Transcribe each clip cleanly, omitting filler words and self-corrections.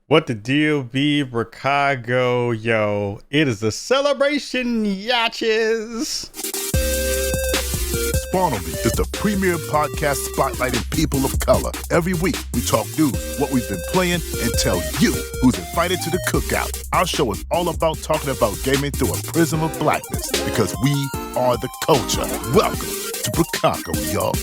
What the deal be, Brookago? Yo, it is a celebration, yaches. Spawnily is the premier podcast spotlighting people of color. Every week, we talk news, what we've been playing, and tell you who's invited to the cookout. Our show is all about talking about gaming through a prism of blackness because we are the culture. Welcome to Brookago, y'all.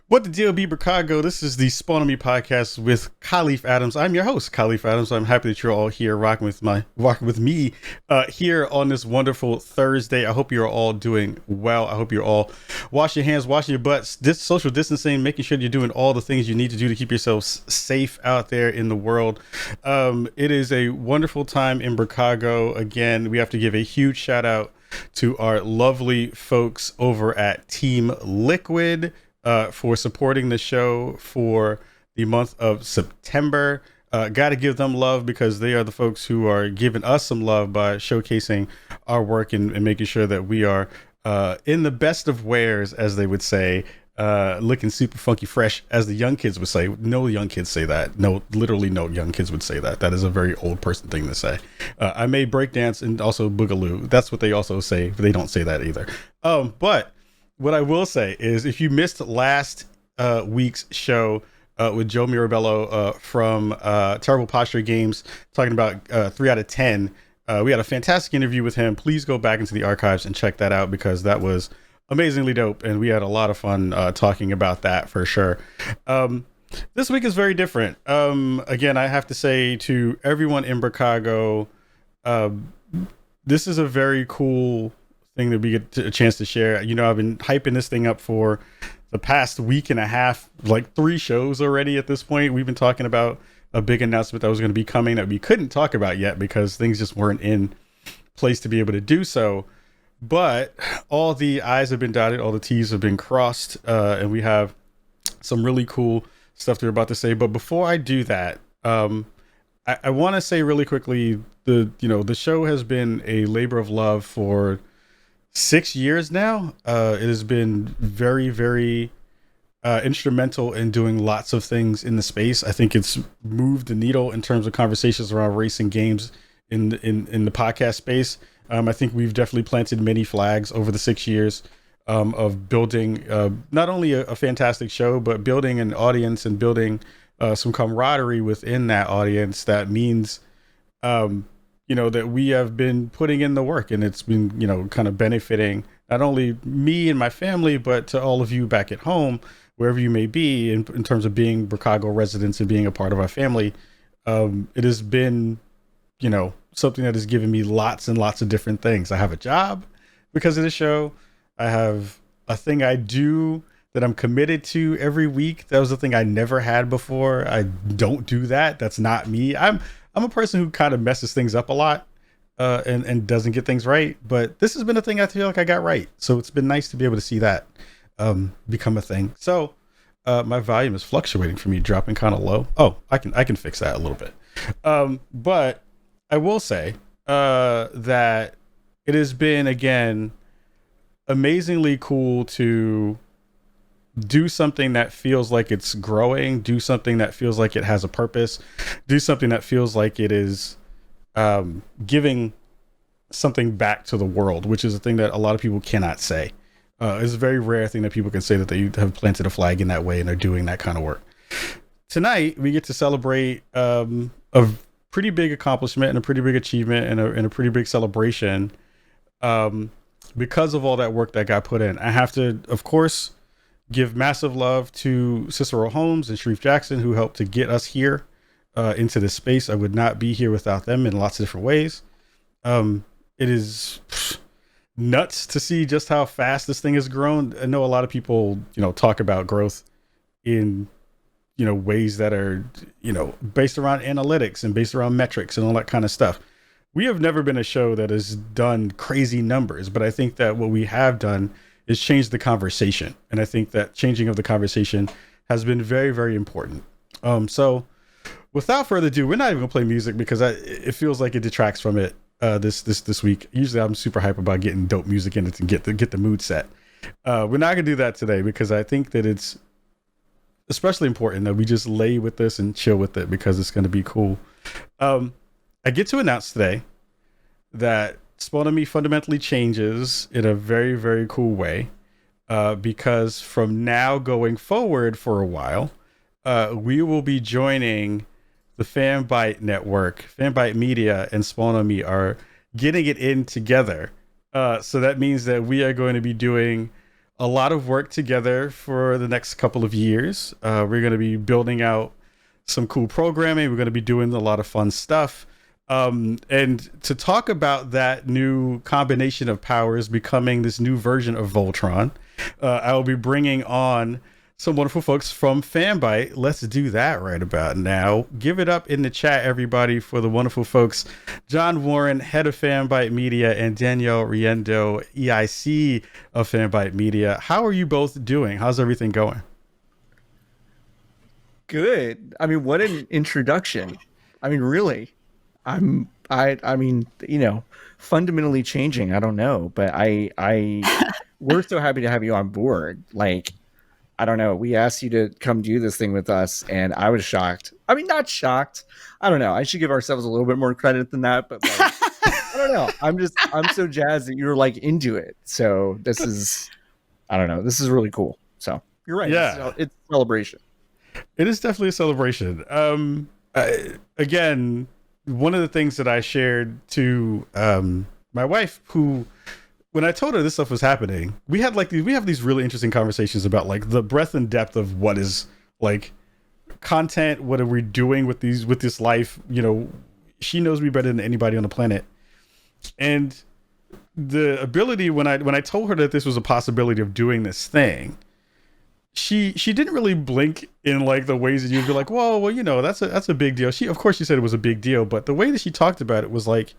What the deal be, Brookago? This is the Spawn on Me podcast with Kahlief Adams. I'm your host, Kahlief Adams. I'm happy that you're all here rocking with me here on this wonderful Thursday. I hope you're all doing well. I hope you're all washing your hands, washing your butts, social distancing, making sure you're doing all the things you need to do to keep yourselves safe out there in the world. It is a wonderful time in Brookago. Again, we have to give a huge shout out to our lovely folks over at Team Liquid. For supporting the show for the month of September. Got to give them love because they are the folks who are giving us some love by showcasing our work and making sure that we are in the best of wares, as they would say, looking super funky fresh, as the young kids would say. No young kids say that. No, literally no young kids would say that. That is a very old person thing to say. I may breakdance and also boogaloo. That's what they also say, but they don't say that either. But what I will say is, if you missed last week's show with Joe Mirabello from Terrible Posture Games, talking about 3 out of 10, we had a fantastic interview with him. Please go back into the archives and check that out because that was amazingly dope, and we had a lot of fun talking about that for sure. This week is very different. Again, I have to say to everyone in Brookago, this is a very cool thing that we get a chance to share. You know, I've been hyping this thing up for the past week and a half, like 3 shows already at this point. We've been talking about a big announcement that was going to be coming that we couldn't talk about yet because things just weren't in place to be able to do so. But all the I's have been dotted, all the T's have been crossed, and we have some really cool stuff that we're about to say. But before I do that, I want to say really quickly, the show has been a labor of love for 6 years now. It has been very, very instrumental in doing lots of things in the space. I think it's moved the needle in terms of conversations around racing games in the podcast space. I think we've definitely planted many flags over the 6 years of building not only a fantastic show, but building an audience and building some camaraderie within that audience. That means that we have been putting in the work, and it's been, kind of benefiting not only me and my family, but to all of you back at home, wherever you may be, in terms of being Brookago residents and being a part of our family. It has been, something that has given me lots and lots of different things. I have a job because of the show. I have a thing I do that I'm committed to every week. That was a thing I never had before. I don't do that. That's not me. I'm a person who kind of messes things up a lot and doesn't get things right. But this has been a thing I feel like I got right. So it's been nice to be able to see that become a thing. So my volume is fluctuating for me, dropping kind of low. Oh, I can fix that a little bit. But I will say that it has been, again, amazingly cool to do something that feels like it's growing, do something that feels like it has a purpose, do something that feels like it is giving something back to the world, which is a thing that a lot of people cannot say. It's a very rare thing that people can say that they have planted a flag in that way and they're doing that kind of work. Tonight, we get to celebrate a pretty big accomplishment and a pretty big achievement and a pretty big celebration because of all that work that got put in. I have to, of course, give massive love to Cicero Holmes and Sharif Jackson, who helped to get us here into this space. I would not be here without them in lots of different ways. It is nuts to see just how fast this thing has grown. I know a lot of people, talk about growth in, ways that are, based around analytics and based around metrics and all that kind of stuff. We have never been a show that has done crazy numbers, but I think that what we have done is change the conversation. And I think that changing of the conversation has been very, very important. So without further ado, we're not even gonna play music because it feels like it detracts from it this week. Usually I'm super hype about getting dope music in it to get the mood set. We're not gonna do that today because I think that it's especially important that we just lay with this and chill with it because it's going to be cool. I get to announce today that Spawn on Me fundamentally changes in a very, very cool way. Because from now going forward for a while, we will be joining the Fanbyte network. Fanbyte Media and Spawn on Me are getting it in together. So that means that we are going to be doing a lot of work together for the next couple of years. We're going to be building out some cool programming. We're going to be doing a lot of fun stuff. And to talk about that new combination of powers becoming this new version of Voltron, I will be bringing on some wonderful folks from Fanbyte. Let's do that right about now. Give it up in the chat, everybody, for the wonderful folks, John Warren, head of Fanbyte Media, and Danielle Riendeau, EIC of Fanbyte Media. How are you both doing? How's everything going? Good. I mean, what an introduction. I mean, really. I mean, you know, fundamentally changing. I don't know, but we're so happy to have you on board. Like, I don't know. We asked you to come do this thing with us, and I was shocked. I mean, not shocked. I don't know. I should give ourselves a little bit more credit than that, but like, I don't know. I'm so jazzed that you're like into it. So this is, I don't know. This is really cool. So you're right. Yeah. It's a celebration. It is definitely a celebration. Again, one of the things that I shared to my wife, who, when I told her this stuff was happening, we have these really interesting conversations about like the breadth and depth of what is like content. What are we doing with this life? You know, she knows me better than anybody on the planet, and the ability when I told her that this was a possibility of doing this thing, she didn't really blink in like the ways that you'd be like, whoa, well, you know, that's a big deal. Of course she said it was a big deal, but the way that she talked about it was like,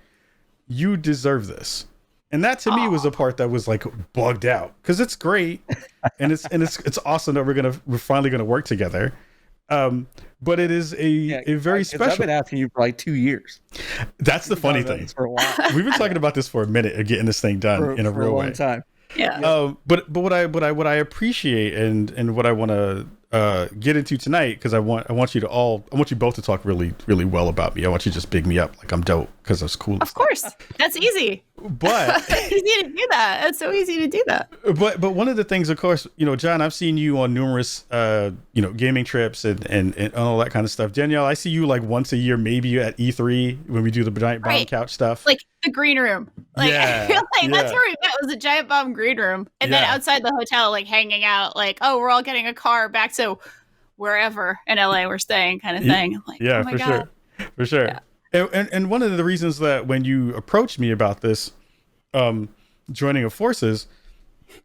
you deserve this. And that to me was the part that was like bugged out, because it's great and it's awesome that we're finally gonna work together. But it is a very special. I've been asking you for like 2 years. That's the funny thing. For a while. We've been talking about this for a minute of getting this thing done in a real way. Time. Yeah. But what I appreciate and what I want to get into tonight, because I want you both to talk really, really well about me. I want you to just big me up like I'm dope because that's cool. Of course, that's easy. But easy to do that. It's so easy to do that. But one of the things, of course, you know, John, I've seen you on numerous gaming trips and all that kind of stuff. Danielle, I see you like once a year, maybe at E3 when we do the giant bomb couch stuff. Like the green room. Like, yeah, I feel like that's where we met, was a giant bomb green room. And then outside the hotel, like hanging out, like, oh, we're all getting a car back to wherever in LA we're staying, kind of thing. I'm like, oh my God. For sure. Yeah. And one of the reasons that when you approached me about this joining of forces,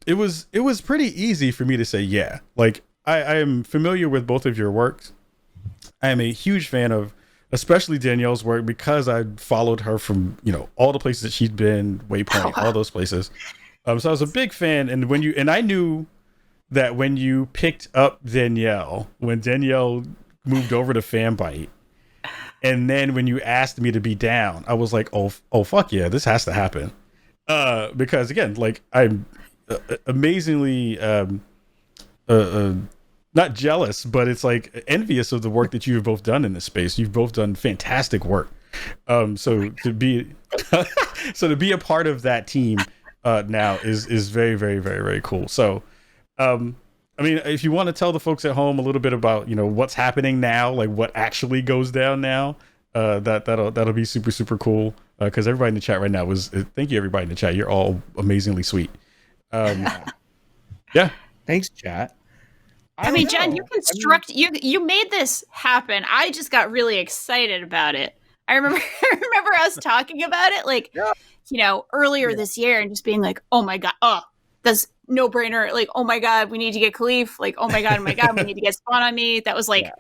it was pretty easy for me to say yeah. Like I am familiar with both of your works. I am a huge fan of especially Danielle's work, because I followed her from, you know, all the places that she'd been, Waypoint, all those places. So I was a big fan, and I knew that when you picked up Danielle, when Danielle moved over to Fanbyte, and then when you asked me to be down, I was like, oh fuck yeah, this has to happen. Because again, like I'm amazingly not jealous, but it's like envious of the work that you've both done in this space. You've both done fantastic work. So to be a part of that team now is very, very, very, very cool. So, I mean, if you want to tell the folks at home a little bit about, you know, what's happening now, like what actually goes down now, that'll be super, super cool. Because everybody in the chat right now thank you, everybody in the chat. You're all amazingly sweet. Yeah. Thanks, chat. I mean, Jen, you made this happen. I just got really excited about it. I remember us talking about it, like, you know, earlier this year, and just being like, oh my God, that's no brainer. Like, oh my God, we need to get Kahlief. Like, oh my God, we need to get Spawn on Me. That was like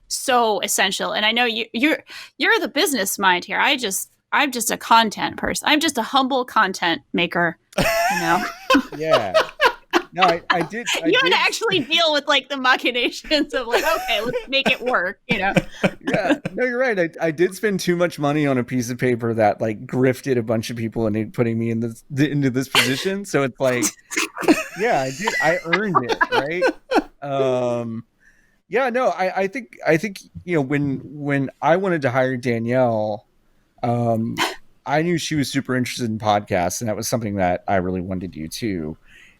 so essential. And I know you're the business mind here. I'm just a content person. I'm just a humble content maker, you know? Yeah. No, I did. You had to actually deal with like the machinations of like, okay, let's make it work, you know? Yeah, no, you're right. I did spend too much money on a piece of paper that like grifted a bunch of people into putting me into this position. So it's like, yeah, I did. I earned it, right? Yeah, no, I think when I wanted to hire Danielle, I knew she was super interested in podcasts, and that was something that I really wanted to do too.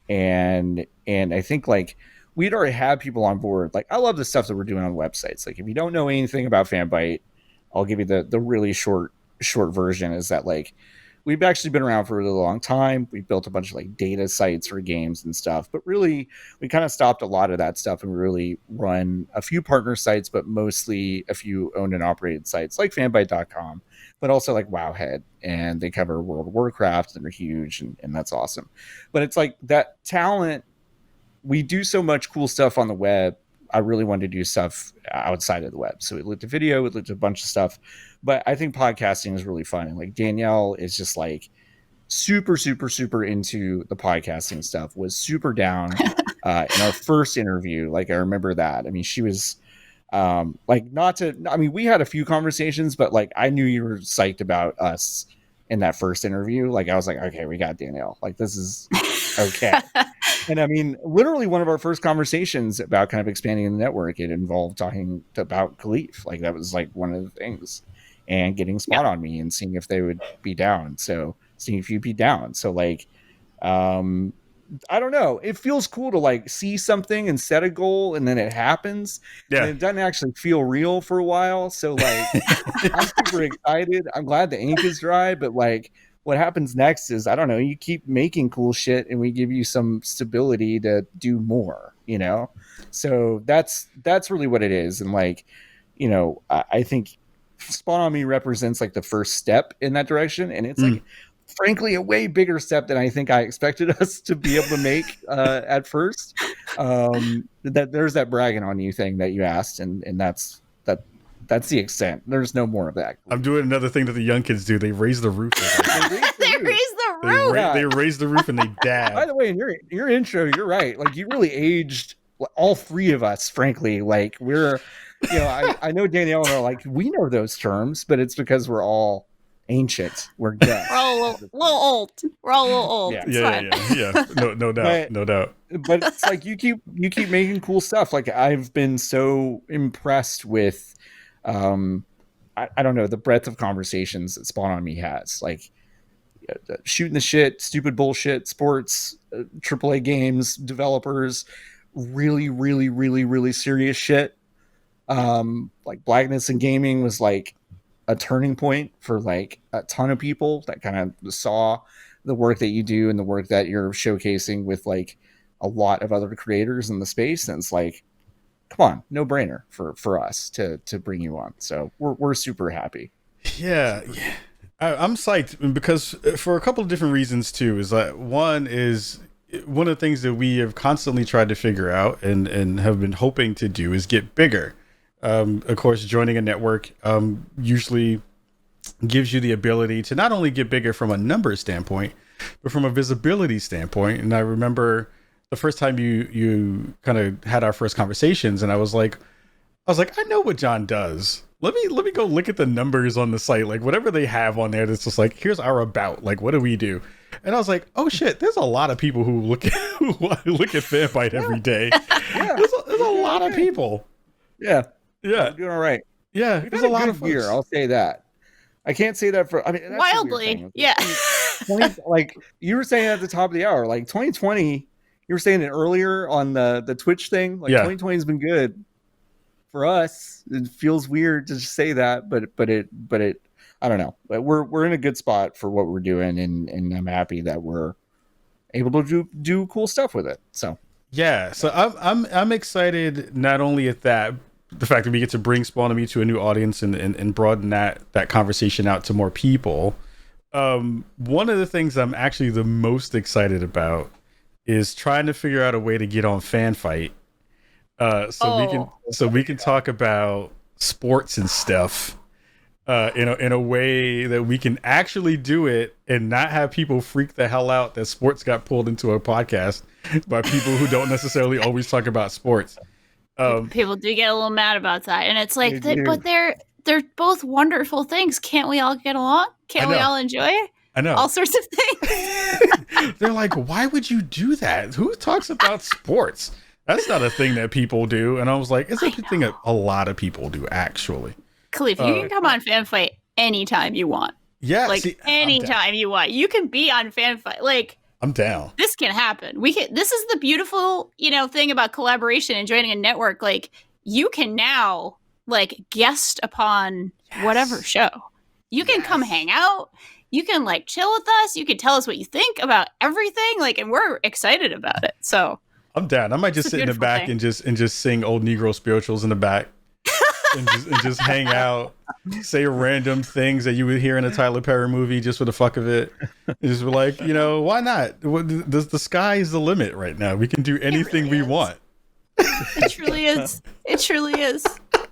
And I think like we'd already had people on board. Like I love the stuff that we're doing on websites. Like if you don't know anything about Fanbyte, I'll give you the really short version. Is that like we've actually been around for a really long time. We built a bunch of like data sites for games and stuff, but really we kind of stopped a lot of that stuff and really run a few partner sites, but mostly a few owned and operated sites like fanbyte.com, but also like Wowhead, and they cover World of Warcraft and they're huge, and that's awesome. But it's like that talent, we do so much cool stuff on the web. I really wanted to do stuff outside of the web. So we looked at video, we looked at a bunch of stuff, but I think podcasting is really fun. And like Danielle is just like super into the podcasting stuff, was super down in our first interview. Like I remember that. I mean, she was we had a few conversations, but like I knew you were psyched about us in that first interview. Like I was like, okay, we got Danielle. Like this is okay. And I mean, literally one of our first conversations about kind of expanding the network, it involved talking about Kahlief. Like that was like one of the things, and getting Spot on Me and seeing if they would be down. So seeing if you'd be down. So like, I don't know. It feels cool to like see something and set a goal and then it happens. Yeah. And it doesn't actually feel real for a while. So like, I'm super excited. I'm glad the ink is dry, but like, what happens next is, I don't know, you keep making cool shit and we give you some stability to do more, you know? So that's really what it is. And like, you know, I think Spawn on Me represents like the first step in that direction. And it's like, frankly, a way bigger step than I think I expected us to be able to make at first. That there's that bragging on you thing that you asked. And that's the extent. There's no more of that. I'm doing another thing that the young kids do. They raise the roof. They raise the roof. They raise the roof and they dab. By the way, in your intro, you're right. Like you really aged all three of us, frankly. Like we're, you know, I know Danielle and I are like, we know those terms, but it's because we're all ancient. We're dead. We're all a little old. We're all a little old. Yeah. No doubt. No doubt. But it's like you keep making cool stuff. Like I've been so impressed with I don't know, the breadth of conversations that Spawn on Me has, like shooting the shit, stupid bullshit, sports, AAA games, developers, really serious shit. Like Blackness in Gaming was like a turning point for like a ton of people that kind of saw the work that you do and the work that you're showcasing with like a lot of other creators in the space. And it's like, come on, no brainer for us to bring you on. So we're super happy. Yeah. I'm psyched because for a couple of different reasons too. Is that one of the things that we have constantly tried to figure out and have been hoping to do is get bigger. Of course, joining a network usually gives you the ability to not only get bigger from a numbers standpoint, but from a visibility standpoint. And I remember the first time you kind of had our first conversations, and I was like, I know what John does. Let me go look at the numbers on the site, like whatever they have on there. That's just like, here's our about, like what do we do? And I was like, oh shit, there's a lot of people who look at Fanbyte every day. Yeah, there's a lot of people. Yeah, I'm doing all right. Yeah, there's a lot of year. I'll say that. I can't say that for. I mean, that's wildly, yeah. 20, like you were saying at the top of the hour, like 2020. You were saying it earlier on the Twitch thing. Like 2020 has been good for us. It feels weird to say that, but it I don't know. But we're in a good spot for what we're doing, and I'm happy that we're able to do cool stuff with it. So yeah, so I'm excited not only at that, the fact that we get to bring Spawn on Me to a new audience and broaden that conversation out to more people. One of the things I'm actually the most excited about is trying to figure out a way to get on Fanbyte, so we can talk about sports and stuff in a way that we can actually do it and not have people freak the hell out that sports got pulled into a podcast by people who don't necessarily always talk about sports. People do get a little mad about that, and it's like, but they're both wonderful things. Can't we all get along? Can't we all enjoy it? I know. All sorts of things. They're like, why would you do that? Who talks about sports? That's not a thing that people do. And I was like, it's a thing that a lot of people do, actually. Kahlief, you can come on Fanfight anytime you want. Yeah. Like, anytime you want. You can be on Fanfight. Like, I'm down. This can happen. This is the beautiful, thing about collaboration and joining a network. Like, you can now, like, guest upon whatever show. You can come hang out. You can, like, chill with us. You can tell us what you think about everything. Like, and we're excited about it. So I'm down. I might just sit in the back and just sing old Negro spirituals in the back and just hang out, say random things that you would hear in a Tyler Perry movie just for the fuck of it. And just be like, why not? The sky is the limit right now. We can do anything we want. It truly is. It truly is.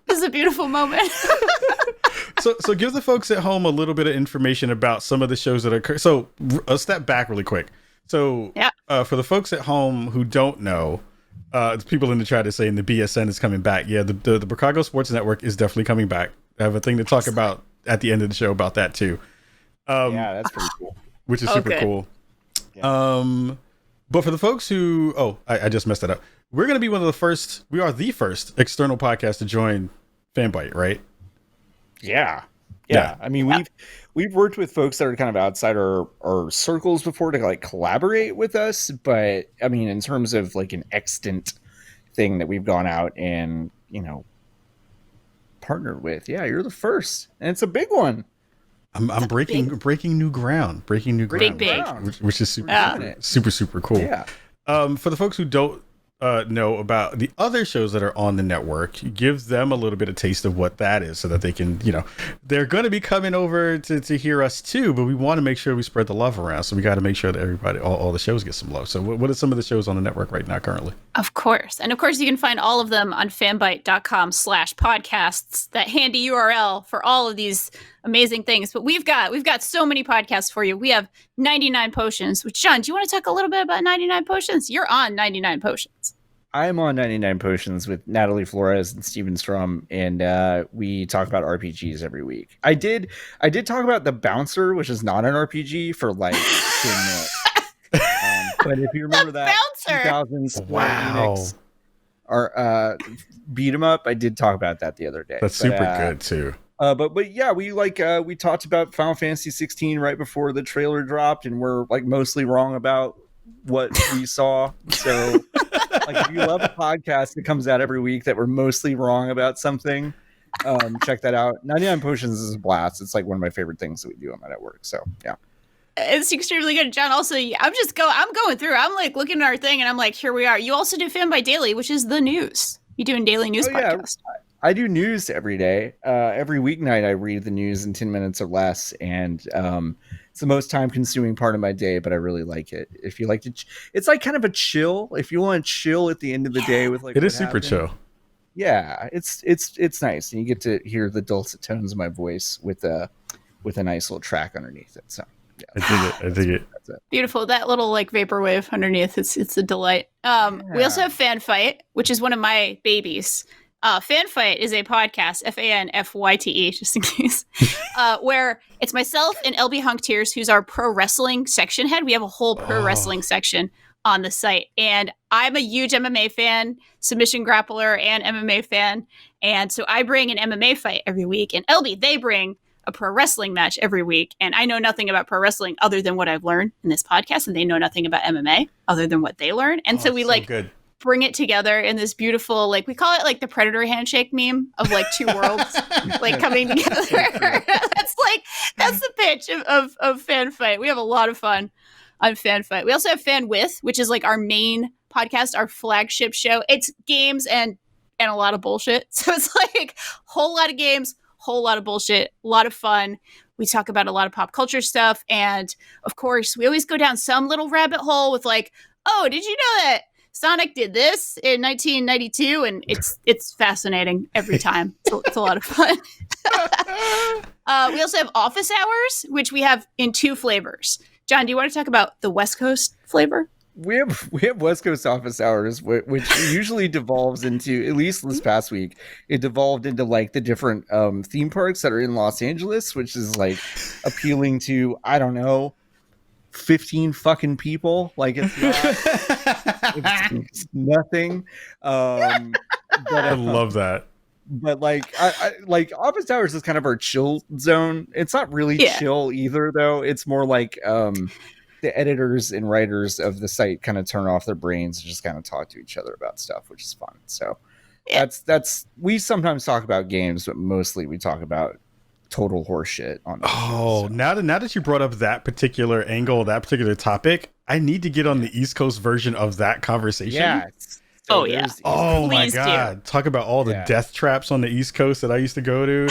This is a beautiful moment. So give the folks at home a little bit of information about some of the shows that occur. So a step back really quick. So for the folks at home who don't know, people in the chat are saying the BSN is coming back. Yeah, the Brookago Sports Network is definitely coming back. I have a thing to talk about at the end of the show about that too. Yeah, that's pretty cool. Which is super cool. Yeah. But for the folks who, I just messed that up. We're going to be we are the first external podcast to join Fanbyte, right? Yeah. I mean, we've worked with folks that are kind of outside our circles before to like collaborate with us, but I mean, in terms of like an extant thing that we've gone out and partnered with, you're the first, and it's a big one. I'm breaking new ground, big. which is super cool. Yeah. For the folks who don't know about the other shows that are on the network, give them a little bit of taste of what that is so that they can, they're going to be coming over to hear us too, but we want to make sure we spread the love around. So we got to make sure that everybody, all the shows get some love. So what are some of the shows on the network right now currently? Of course. And of course you can find all of them on fanbyte.com/podcasts, that handy URL for all of these amazing things. But we've got so many podcasts for you. We have 99 Potions, which, John, do you want to talk a little bit about 99 Potions? You're on 99 Potions. I'm on 99 Potions with Natalie Flores and Steven Strum, and we talk about RPGs every week. I did talk about The Bouncer, which is not an RPG, for like 10 minutes. But if you remember that 2000s Phoenix, or beat 'em up, I did talk about that the other day. That's super good too. But yeah, we talked about Final Fantasy 16 right before the trailer dropped, and we're like mostly wrong about what we saw. So like, if you love a podcast that comes out every week that we're mostly wrong about something, check that out. 99 Potions is a blast. It's like one of my favorite things that we do on my network. So yeah. It's extremely good, John. Also, I'm going through. I'm like looking at our thing, and I'm like, here we are. You also do Fanbyte Daily, which is the news. You do a daily news podcast. Yeah. I do news every day. Every weeknight, I read the news in 10 minutes or less, and it's the most time-consuming part of my day, but I really like it. If you like to, it's like kind of a chill. If you want to chill at the end of the day with like, it is super chill. Yeah, it's nice, and you get to hear the dulcet tones of my voice with a nice little track underneath it. So. Yeah. I dig it. Beautiful. That little like vaporwave underneath. It's a delight. We also have Fanfight, which is one of my babies. Fanfight is a podcast, FANFYTE, just in case, where it's myself and LB Hunktears, who's our pro wrestling section head. We have a whole pro wrestling section on the site, and I'm a huge MMA fan, submission grappler and MMA fan, and so I bring an MMA fight every week, and LB, they bring a pro wrestling match every week, and I know nothing about pro wrestling other than what I've learned in this podcast, and they know nothing about MMA other than what they learn, and so we bring it together in this beautiful, like, we call it like the Predator handshake meme of like two worlds like coming together. that's the pitch of Fanfight. We have a lot of fun on Fanfight. We also have Fan With, which is like our main podcast, our flagship show. It's games and a lot of bullshit, so it's like whole lot of games, whole lot of bullshit, a lot of fun. We talk about a lot of pop culture stuff, and of course we always go down some little rabbit hole with like, oh, did you know that Sonic did this in 1992? And it's fascinating every time. It's a lot of fun. We also have Office Hours, which we have in 2 flavors. John, do you want to talk about the West Coast flavor? We have West Coast Office Hours, which usually devolves into, at least this past week, it devolved into like the different theme parks that are in Los Angeles, which is like appealing to, I don't know, 15 fucking people. Like, it's not It's nothing. But I love that. But like, I like Office Towers is kind of our chill zone. It's not really chill either, though. It's more like the editors and writers of the site kind of turn off their brains and just kind of talk to each other about stuff, which is fun. So that's we sometimes talk about games, but mostly we talk about total horseshit on. Oh, so. Now that you brought up that particular angle, that particular topic, I need to get on the East Coast version of that conversation. Yeah. So yeah. Oh my God. Talk about all the death traps on the East Coast that I used to go to.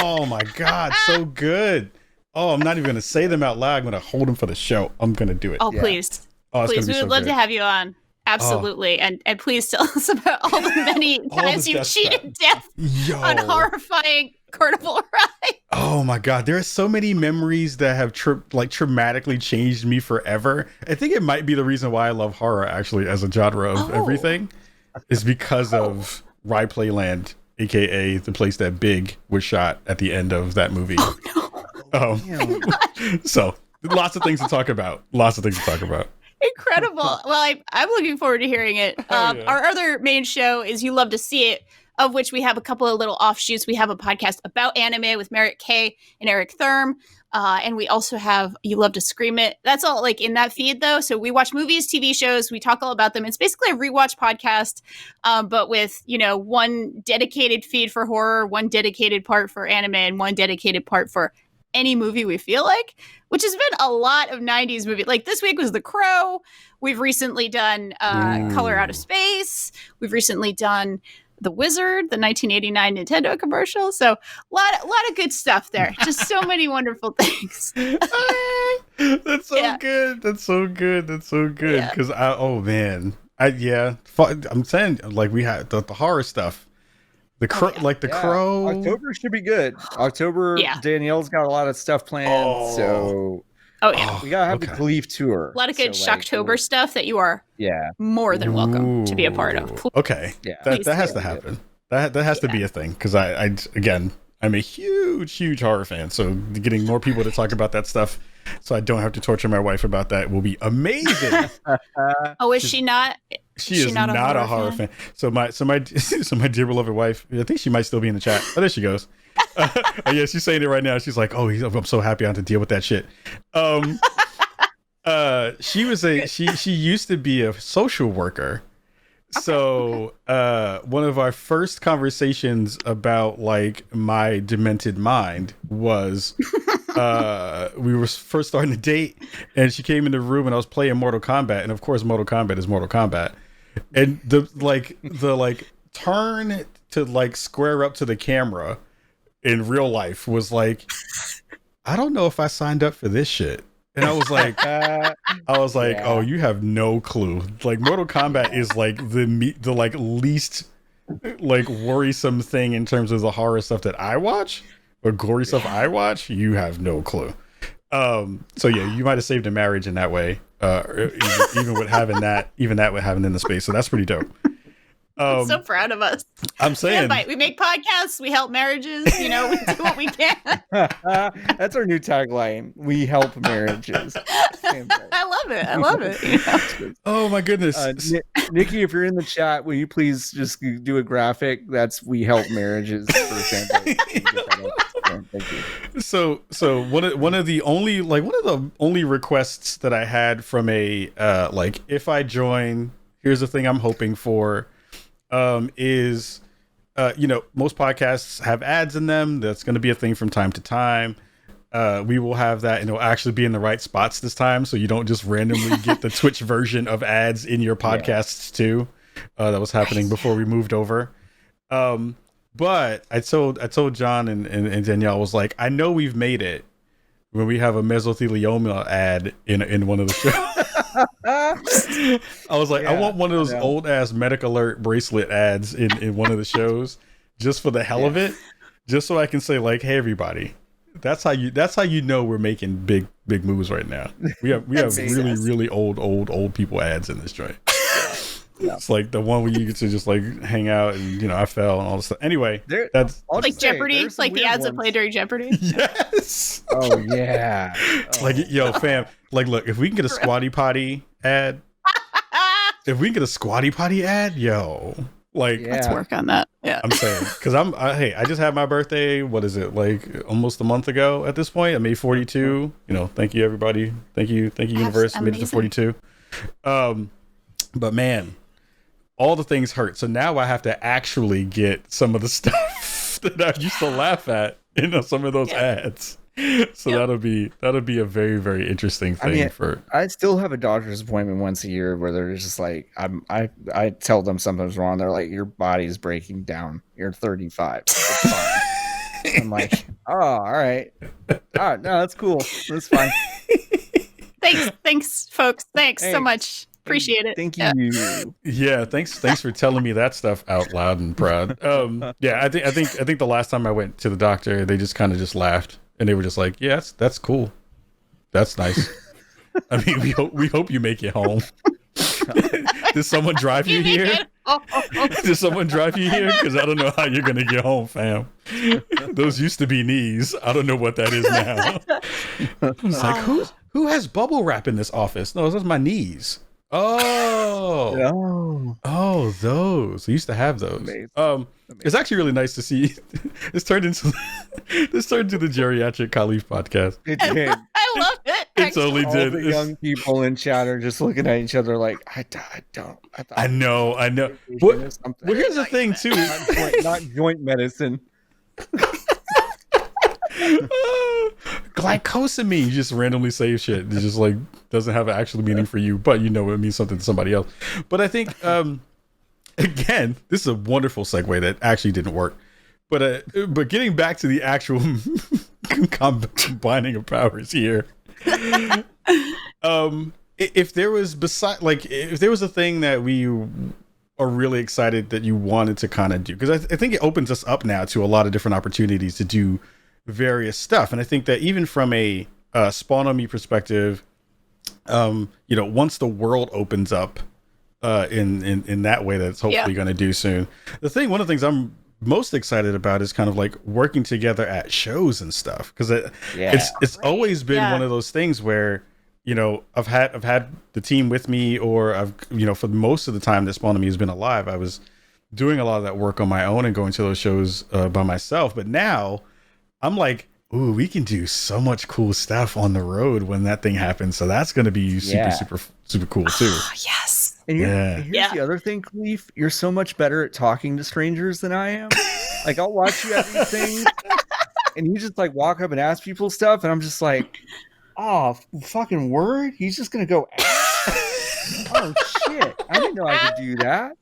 Oh my God. So good. Oh, I'm not even going to say them out loud. I'm going to hold them for the show. I'm going to do it. Oh, please. Please. We would love to have you on. Absolutely. And please tell us about all the many times you've cheated death on horrifying carnival rides. Oh my God. There are so many memories that have traumatically changed me forever. I think it might be the reason why I love horror actually as a genre of everything is because of Rye Playland, aka the place that Big was shot at the end of that movie. Oh no. So lots of things to talk about. Incredible. Well, I'm looking forward to hearing it. Our other main show is You Love to See It, of which we have a couple of little offshoots. We have a podcast about anime with Merritt K and Eric Thurm. And we also have You Love to Scream It. That's all like in that feed though. So we watch movies, TV shows, we talk all about them. It's basically a rewatch podcast, but with, one dedicated feed for horror, one dedicated part for anime, and one dedicated part for any movie we feel like, which has been a lot of 90s movies. Like this week was The Crow. We've recently done Color Out of Space. We've recently done The Wizard, the 1989 Nintendo commercial. So a lot of good stuff there. Just so many wonderful things. That's so good. That's so good. Because I'm saying like we had the horror stuff. The Crow, Crow. October should be good. Danielle's got a lot of stuff planned, so we gotta have the Kahlief tour. A lot of good Shocktober stuff that you are more than welcome to be a part of. Okay, that has to happen. That has to be a thing because I'm a huge horror fan. So getting more people to talk about that stuff, so I don't have to torture my wife about that, will be amazing. Is she not? She is not a horror fan. So my dear beloved wife, I think she might still be in the chat. Oh, there she goes. She's saying it right now. She's like, "Oh, I'm so happy I don't have to deal with that shit." She used to be a social worker. So one of our first conversations about like my demented mind was we were first starting to date, and she came in the room and I was playing Mortal Kombat, and of course Mortal Kombat is Mortal Kombat, and the turn to like square up to the camera in real life was like, I don't know if I signed up for this shit. And I was like, oh, you have no clue. Like Mortal Kombat is like the like least like worrisome thing in terms of the horror stuff that I watch or gory stuff I watch. You have no clue. So you might have saved a marriage in that way. Even with having that in the space. So that's pretty dope. I'm so proud of us. I'm saying we make podcasts, we help marriages, we do what we can. That's our new tagline. We help marriages. I love it. Oh my goodness. Nikki, if you're in the chat, will you please just do a graphic? That's we help marriages for Fanbyte. Thank you. So one of the only requests that I had from a if I join, here's the thing I'm hoping for. Is most podcasts have ads in them. That's going to be a thing from time to time. We will have that, and it'll actually be in the right spots this time, so you don't just randomly get the Twitch version of ads in your podcasts too. That was happening before we moved over. But I told John and Danielle, I was like, I know we've made it when we have a mesothelioma ad in one of the shows. I was like, I want one of those old ass Medic Alert bracelet ads in one of the shows, just for the hell of it, just so I can say like, hey everybody, that's how you know we're making big moves right now. We have really old people ads in this joint. It's like the one where you get to just like hang out and I fell and all this stuff. Anyway, that's like Jeopardy, like the ads that play during Jeopardy. Yes. Oh yeah. Like fam, like look, if we can get a Squatty Potty ad, if we can get a Squatty Potty ad, yo, like Let's work on that. Yeah. I'm saying, because hey, I just had my birthday. What is it, like almost a month ago at this point? I made 42. You know, thank you everybody. Thank you, universe. I made it to 42. But man, all the things hurt. So now I have to actually get some of the stuff that I used to laugh at in some of those ads. So that'll be a very, very interesting thing. I still have a doctor's appointment once a year where they're just like, I tell them something's wrong. They're like, your body's breaking down. You're 35. It's fine. I'm like, oh, all right. No, that's cool. That's fine. Thanks, folks. Thanks so much. Appreciate it. Thank you. Yeah, thanks for telling me that stuff out loud and proud. Yeah, I think the last time I went to the doctor, they just kind of just laughed and they were just like, "Yeah, that's cool. That's nice." I mean, we hope you make it home. Did someone drive you here? Did someone drive you here? Because I don't know how you're gonna get home, fam. Those used to be knees. I don't know what that is now. It's like who has bubble wrap in this office? No, those are my knees. Oh, those. I used to have those. Amazing. It's actually really nice to see. This turned into the geriatric Kahlief podcast. It did. I love it. It totally did. The young people in chat are just looking at each other like, I know. Well, here's the thing too. Not joint medicine. Glycosamine, you just randomly say shit. It just like doesn't have an actual meaning for you, but you know it means something to somebody else. But I think again, this is a wonderful segue that actually didn't work. But getting back to the actual combining of powers here. If there was a thing that we are really excited that you wanted to kind of do, because I think it opens us up now to a lot of different opportunities to do various stuff. And I think that even from a Spawn on Me perspective, once the world opens up in that way that it's hopefully going to do soon, one of the things I'm most excited about is kind of like working together at shows and stuff, because it's always been one of those things where I've had the team with me, or I've for most of the time that Spawn on Me has been alive, I was doing a lot of that work on my own and going to those shows by myself. But now I'm like, ooh, we can do so much cool stuff on the road when that thing happens. So that's going to be super cool too. Oh, yes. And here's the other thing, Kahlief, you're so much better at talking to strangers than I am. Like, I'll watch you at these things and you just like walk up and ask people stuff. And I'm just like, oh, fucking word. He's just going to go ask. Oh shit. I didn't know I could do that.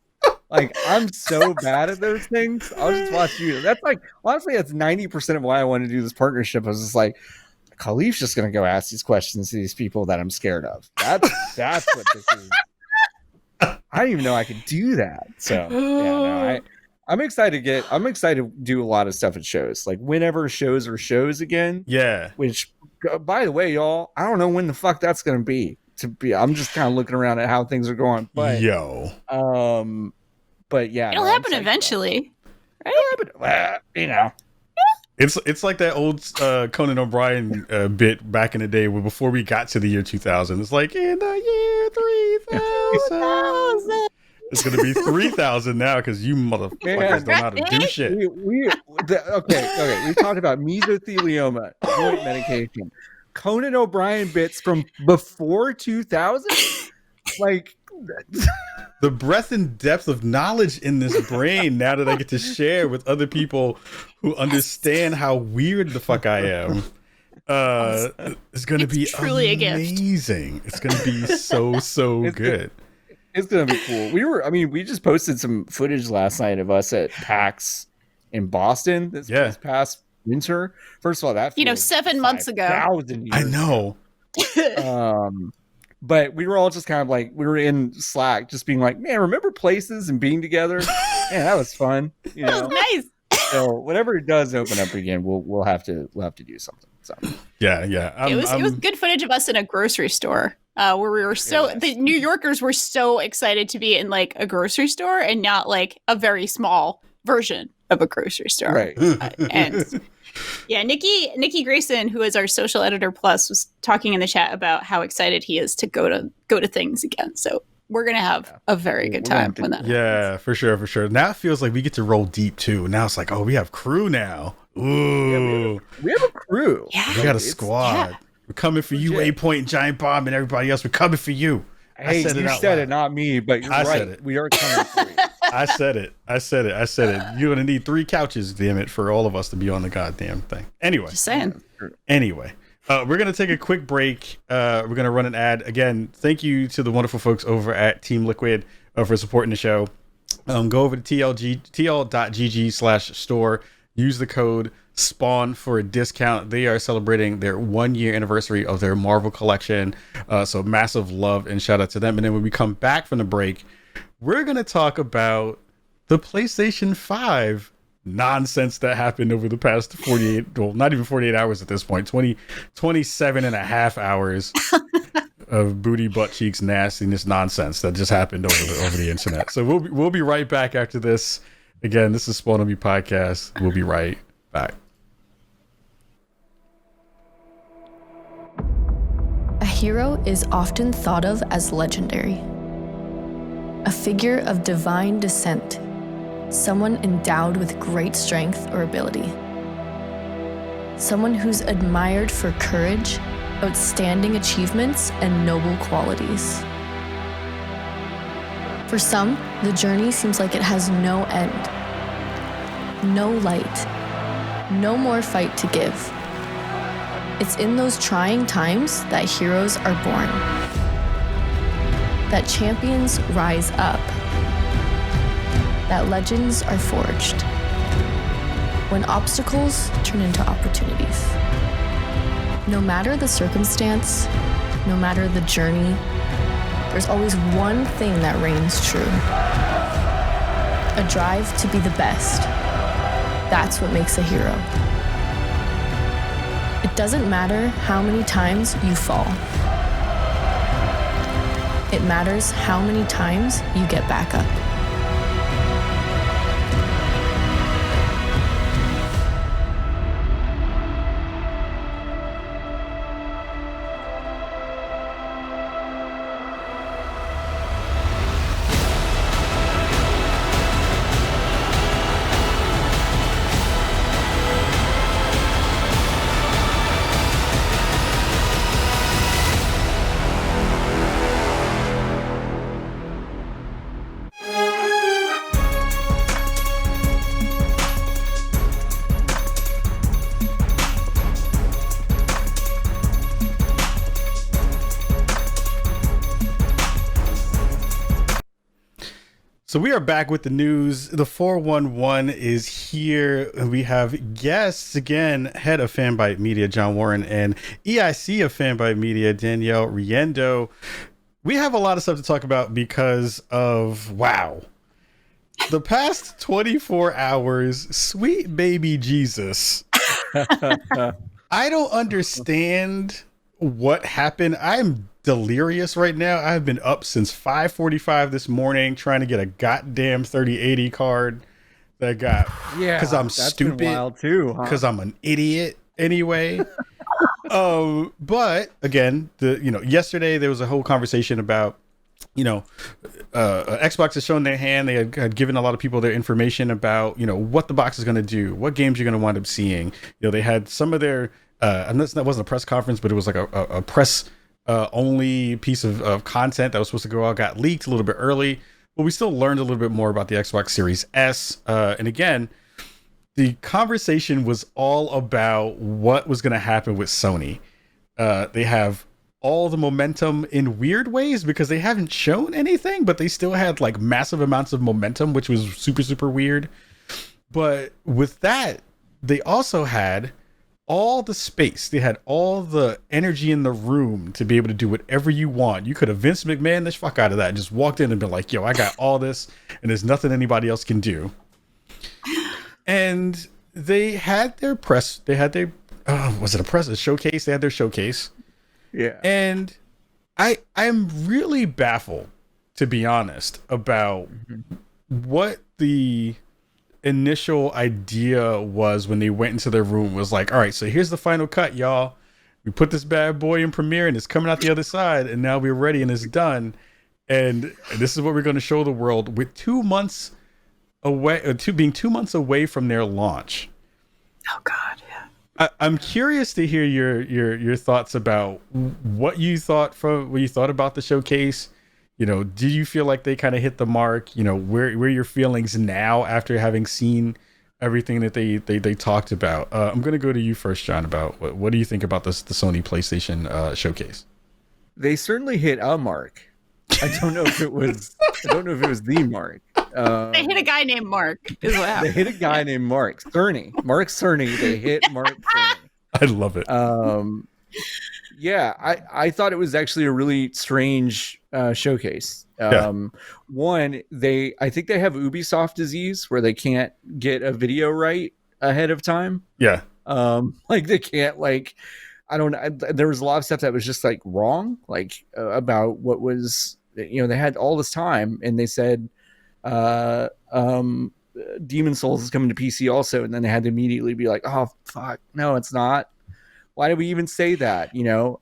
Like, I'm so bad at those things. I'll just watch you. That's like, honestly, that's 90% of why I want to do this partnership. I was just like, Kahlief's just going to go ask these questions to these people that I'm scared of. That's what this is. I didn't even know I could do that. So I'm excited to do a lot of stuff at shows. Like, whenever shows are shows again. Yeah. Which, by the way, y'all, I don't know when the fuck that's going to be. I'm just kind of looking around at how things are going. But but yeah, it'll happen eventually, right? It's like that old Conan O'Brien bit back in the day, before we got to the year 2000. It's like, in the year 3000. It's gonna be 3000 now, because you motherfuckers don't know how to do shit. Okay. We talked about mesothelioma, joint medication, Conan O'Brien bits from before 2000. Like, the breadth and depth of knowledge in this brain now that I get to share with other people who understand how weird the fuck I am. It's going to be truly amazing. It's going to be so good. It's going to be cool. We just posted some footage last night of us at PAX in Boston this past winter. First of all, that 7 months ago. I know. But we were all just kind of like, we were in Slack just being like, man, remember places and being together? Man, that was fun. That was nice. So whenever it does open up again, we'll have to do something. So yeah. It was good footage of us in a grocery store where we were the New Yorkers were so excited to be in like a grocery store and not like a very small version of a grocery store. Right. And yeah, Nikki Grayson, who is our social editor plus, was talking in the chat about how excited he is to go to things again. So we're gonna have a very good We're gonna time have to when do that. Yeah, for sure, for sure. Now it feels like we get to roll deep too. Now it's like, oh, we have crew now. Ooh, We have a crew. Yeah. we got a It's- squad. yeah. We're coming for you, Legit. A Point and Giant Bomb, and everybody else. We're coming for you. Hey, said it you out said loud. it, not me, but you're I right. said it. We are coming for you. I said it. I said it. I said it. You're gonna need 3 couches, damn it, for all of us to be on the goddamn thing. Anyway, Just saying. Anyway, we're going to take a quick break. We're going to run an ad. Again, thank you to the wonderful folks over at Team Liquid for supporting the show. Go over to tl.gg/store. Use the code SPAWN for a discount. They are celebrating their 1-year anniversary of their Marvel collection. So massive love and shout out to them. And then when we come back from the break, we're going to talk about the PlayStation 5 nonsense that happened over the past 48, well, not even 48 hours at this point, 27 and a half hours of booty, butt cheeks, nastiness nonsense that just happened over the internet. So we'll be right back after this. Again, this is Spawn on Me Podcast. We'll be right back. A hero is often thought of as legendary, a figure of divine descent, someone endowed with great strength or ability, someone who's admired for courage, outstanding achievements, and noble qualities. For some, the journey seems like it has no end, no light, no more fight to give. It's in those trying times that heroes are born, that champions rise up, that legends are forged, when obstacles turn into opportunities. No matter the circumstance, no matter the journey, there's always one thing that reigns true: a drive to be the best. That's what makes a hero. It doesn't matter how many times you fall. It matters how many times you get back up. So we are back with the news. The 411 is here. We have guests again, head of Fanbyte Media, John Warren, and EIC of Fanbyte Media, Danielle Riendeau. We have a lot of stuff to talk about because of, wow, the past 24 hours, sweet baby Jesus. I don't understand what happened. I'm delirious right now. I've been up since 5:45 this morning trying to get a goddamn 3080 card that got, because I'm stupid, because I'm an idiot anyway. But again, yesterday there was a whole conversation about, Xbox has shown their hand. They had given a lot of people their information about, what the box is going to do, what games you're going to wind up seeing. They had some of their, and that wasn't a press conference, but it was like a press only piece of content that was supposed to go out, got leaked a little bit early, but we still learned a little bit more about the Xbox Series S. And again, the conversation was all about what was going to happen with Sony. They have all the momentum in weird ways because they haven't shown anything, but they still had like massive amounts of momentum, which was super, super weird. But with that, they also had all the space. They had all the energy in the room to be able to do whatever you want. You could have Vince McMahon the fuck out of that and just walked in and been like, yo, I got all this and there's nothing anybody else can do. And they had their press, they had their, was it a showcase? They had their showcase. Yeah. And I'm really baffled, to be honest, about what the initial idea was when they went into their room. Was like, all right, so here's the final cut, y'all. We put this bad boy in premiere and it's coming out the other side, and now we're ready and it's done. And this is what we're going to show the world with 2 months away, being 2 months away from their launch. Oh God, yeah. I'm curious to hear your thoughts about what you thought about the showcase. You know, do you feel like they kind of hit the mark? You know, where your feelings now after having seen everything that they talked about? I'm going to go to you first, John. About what do you think about the Sony PlayStation showcase? They certainly hit a mark. I don't know if it was the mark. They hit a guy named Mark. Is what happened. They hit a guy named Mark Cerny. Mark Cerny. They hit Mark Cerny. I love it. Yeah, I thought it was actually a really strange showcase. One, I think they have Ubisoft disease where they can't get a video right ahead of time. Yeah. Like they can't I don't know. There was a lot of stuff that was just like wrong, like about what was, you know, they had all this time and they said, Demon Souls is coming to PC also. And then they had to immediately be like, oh, fuck, no, it's not. Why did we even say that? You know,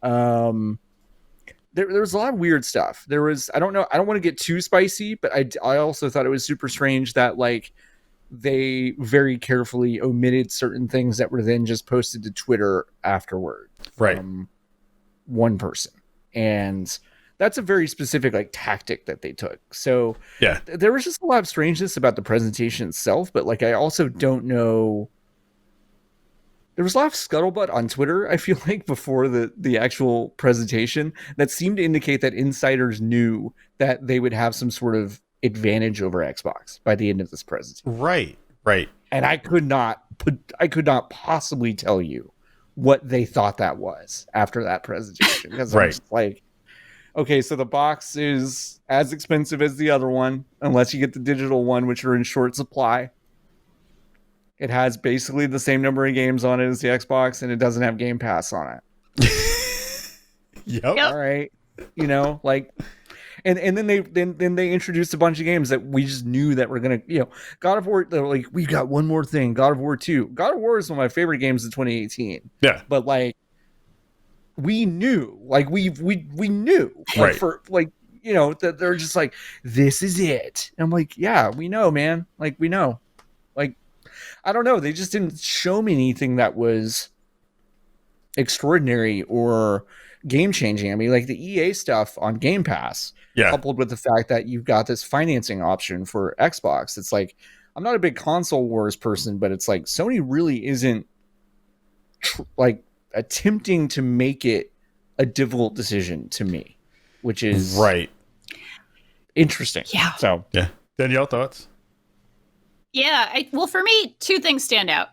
there was a lot of weird stuff. There was, I don't know. I don't want to get too spicy, but I also thought it was super strange that like they very carefully omitted certain things that were then just posted to Twitter afterward. Right. From one person. And that's a very specific like tactic that they took. So yeah, there was just a lot of strangeness about the presentation itself, but like I also don't know. There was a lot of scuttlebutt on Twitter, I feel like, before the actual presentation that seemed to indicate that insiders knew that they would have some sort of advantage over Xbox by the end of this presentation. Right. And I could not possibly tell you what they thought that was after that presentation. Because I'm just like, okay, so the box is as expensive as the other one, unless you get the digital one, which are in short supply. It has basically the same number of games on it as the Xbox, and it doesn't have Game Pass on it. Yep. All right. You know, like, and then they introduced a bunch of games that we just knew that we're gonna, you know, God of War. They're like, we've got one more thing, God of War 2. God of War is one of my favorite games of 2018. Yeah. But like, we knew, like we knew, like, right? For like, you know, that they're just like, this is it. And I'm like, yeah, we know, man. Like we know, like. I don't know. They just didn't show me anything that was extraordinary or game changing. I mean, like the EA stuff on Game Pass, coupled with the fact that you've got this financing option for Xbox. It's like, I'm not a big console wars person, but it's like Sony really isn't like attempting to make it a difficult decision to me, which is interesting. Yeah. So yeah. Danielle, thoughts? Yeah, well, for me, two things stand out.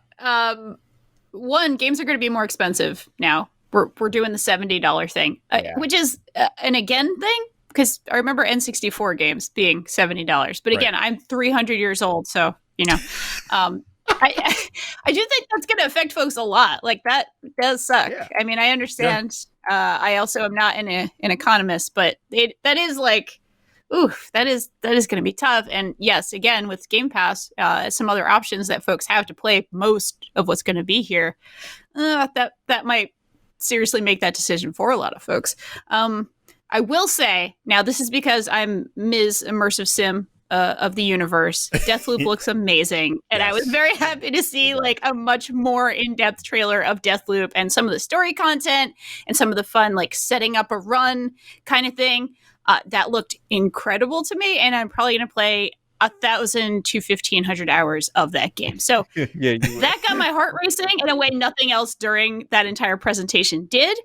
One, games are going to be more expensive now. We're doing the $70 thing, which is an again thing, because I remember N64 games being $70. But again, I'm 300 years old, so you know, I do think that's going to affect folks a lot. Like that does suck. Yeah. I mean, I understand. Yeah. I also am not an economist, but that is like. Oof, that is going to be tough. And yes, again, with Game Pass, some other options that folks have to play most of what's going to be here, that might seriously make that decision for a lot of folks. I will say, now this is because I'm Ms. Immersive Sim of the universe. Deathloop looks amazing. And I was very happy to see like a much more in-depth trailer of Deathloop and some of the story content and some of the fun, like setting up a run kind of thing. That looked incredible to me, and I'm probably going to play 1,000 to 1,500 hours of that game. So that got my heart racing in a way nothing else during that entire presentation did.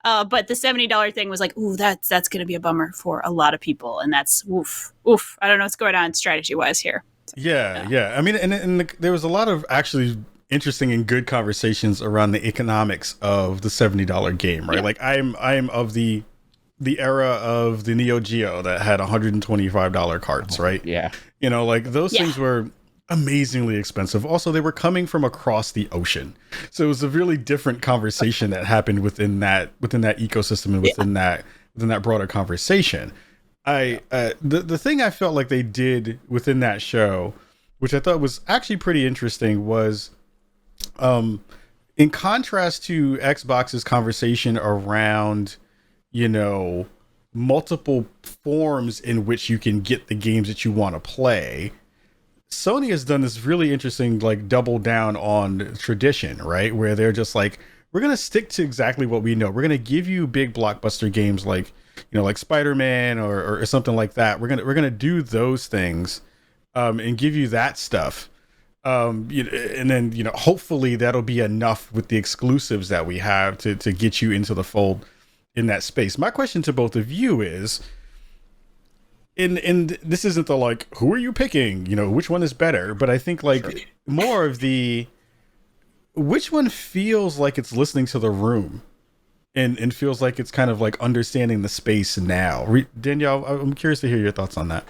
But the $70 thing was like, ooh, that's going to be a bummer for a lot of people, and that's oof. I don't know what's going on strategy-wise here. So, yeah. I mean, and there was a lot of actually interesting and good conversations around the economics of the $70 game, right? Yeah. Like I'm of the era of the Neo Geo that had $125 carts, right? Yeah. You know, like those things were amazingly expensive. Also, they were coming from across the ocean. So it was a really different conversation that happened within that ecosystem and within that broader conversation. The thing I felt like they did within that show, which I thought was actually pretty interesting, was in contrast to Xbox's conversation around, you know, multiple forms in which you can get the games that you want to play. Sony has done this really interesting, like, double down on tradition, right? Where they're just like, we're going to stick to exactly what we know. We're going to give you big blockbuster games like, you know, like Spider-Man or something like that. We're going to do those things, and give you that stuff. And then, you know, hopefully that'll be enough with the exclusives that we have to get you into the fold in that space. My question to both of you is, in this isn't the, like, who are you picking, you know, which one is better, but I think, like, more of the, which one feels like it's listening to the room and feels like it's kind of like understanding the space now. Danielle, I'm curious to hear your thoughts on that.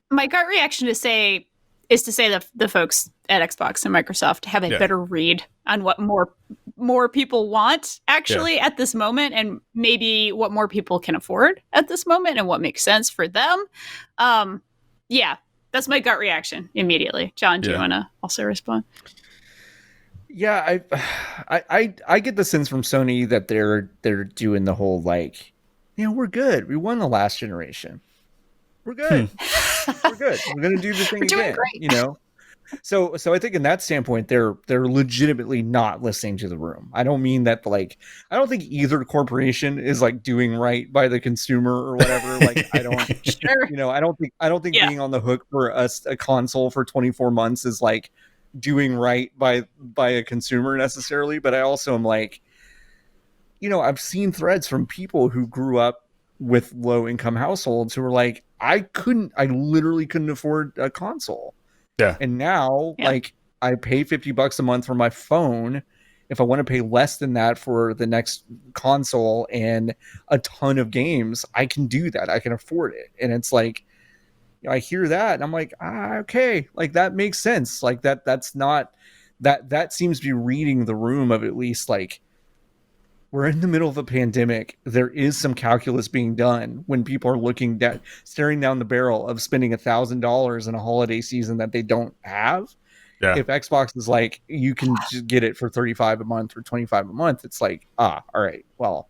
My gut reaction is to say that the folks at Xbox and Microsoft have a better read on what more people want actually at this moment, and maybe what more people can afford at this moment, and what makes sense for them. That's my gut reaction immediately. John, do you want to also respond? Yeah, I get the sense from Sony that they're doing the whole, like, you know, we're good. We won the last generation. We're good. We're good. We're gonna do the thing again. Great. You know. So I think in that standpoint, they're legitimately not listening to the room. I don't mean that, like, I don't think either corporation is, like, doing right by the consumer or whatever. Like, I don't, you know, I don't think being on the hook for a console for 24 months is, like, doing right by a consumer necessarily. But I also am like, you know, I've seen threads from people who grew up with low income households who were like, I literally couldn't afford a console. Yeah. And now, like, I pay $50 a month for my phone. If I want to pay less than that for the next console and a ton of games, I can do that. I can afford it. And it's like, you know, I hear that and I'm like, okay, like, that makes sense. Like, that's not that seems to be reading the room of, at least, like, we're in the middle of a pandemic. There is some calculus being done when people are staring down the barrel of spending $1,000 in a holiday season that they don't have. Yeah. If Xbox is like, you can just get it for $35 a month or $25 a month, it's like, all right, well,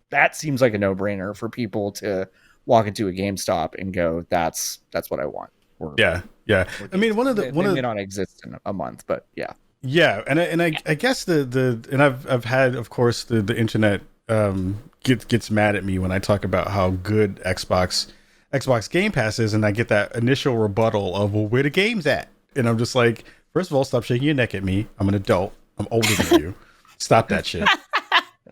that seems like a no-brainer for people to walk into a GameStop and go, that's what I want. Yeah. I mean, they may not exist in a month, but yeah. Yeah, and I guess and I've had, of course, the internet gets mad at me when I talk about how good Xbox Game Pass is, and I get that initial rebuttal of, well, where the games at? And I'm just like, first of all, stop shaking your neck at me. I'm an adult. I'm older than you. Stop that shit.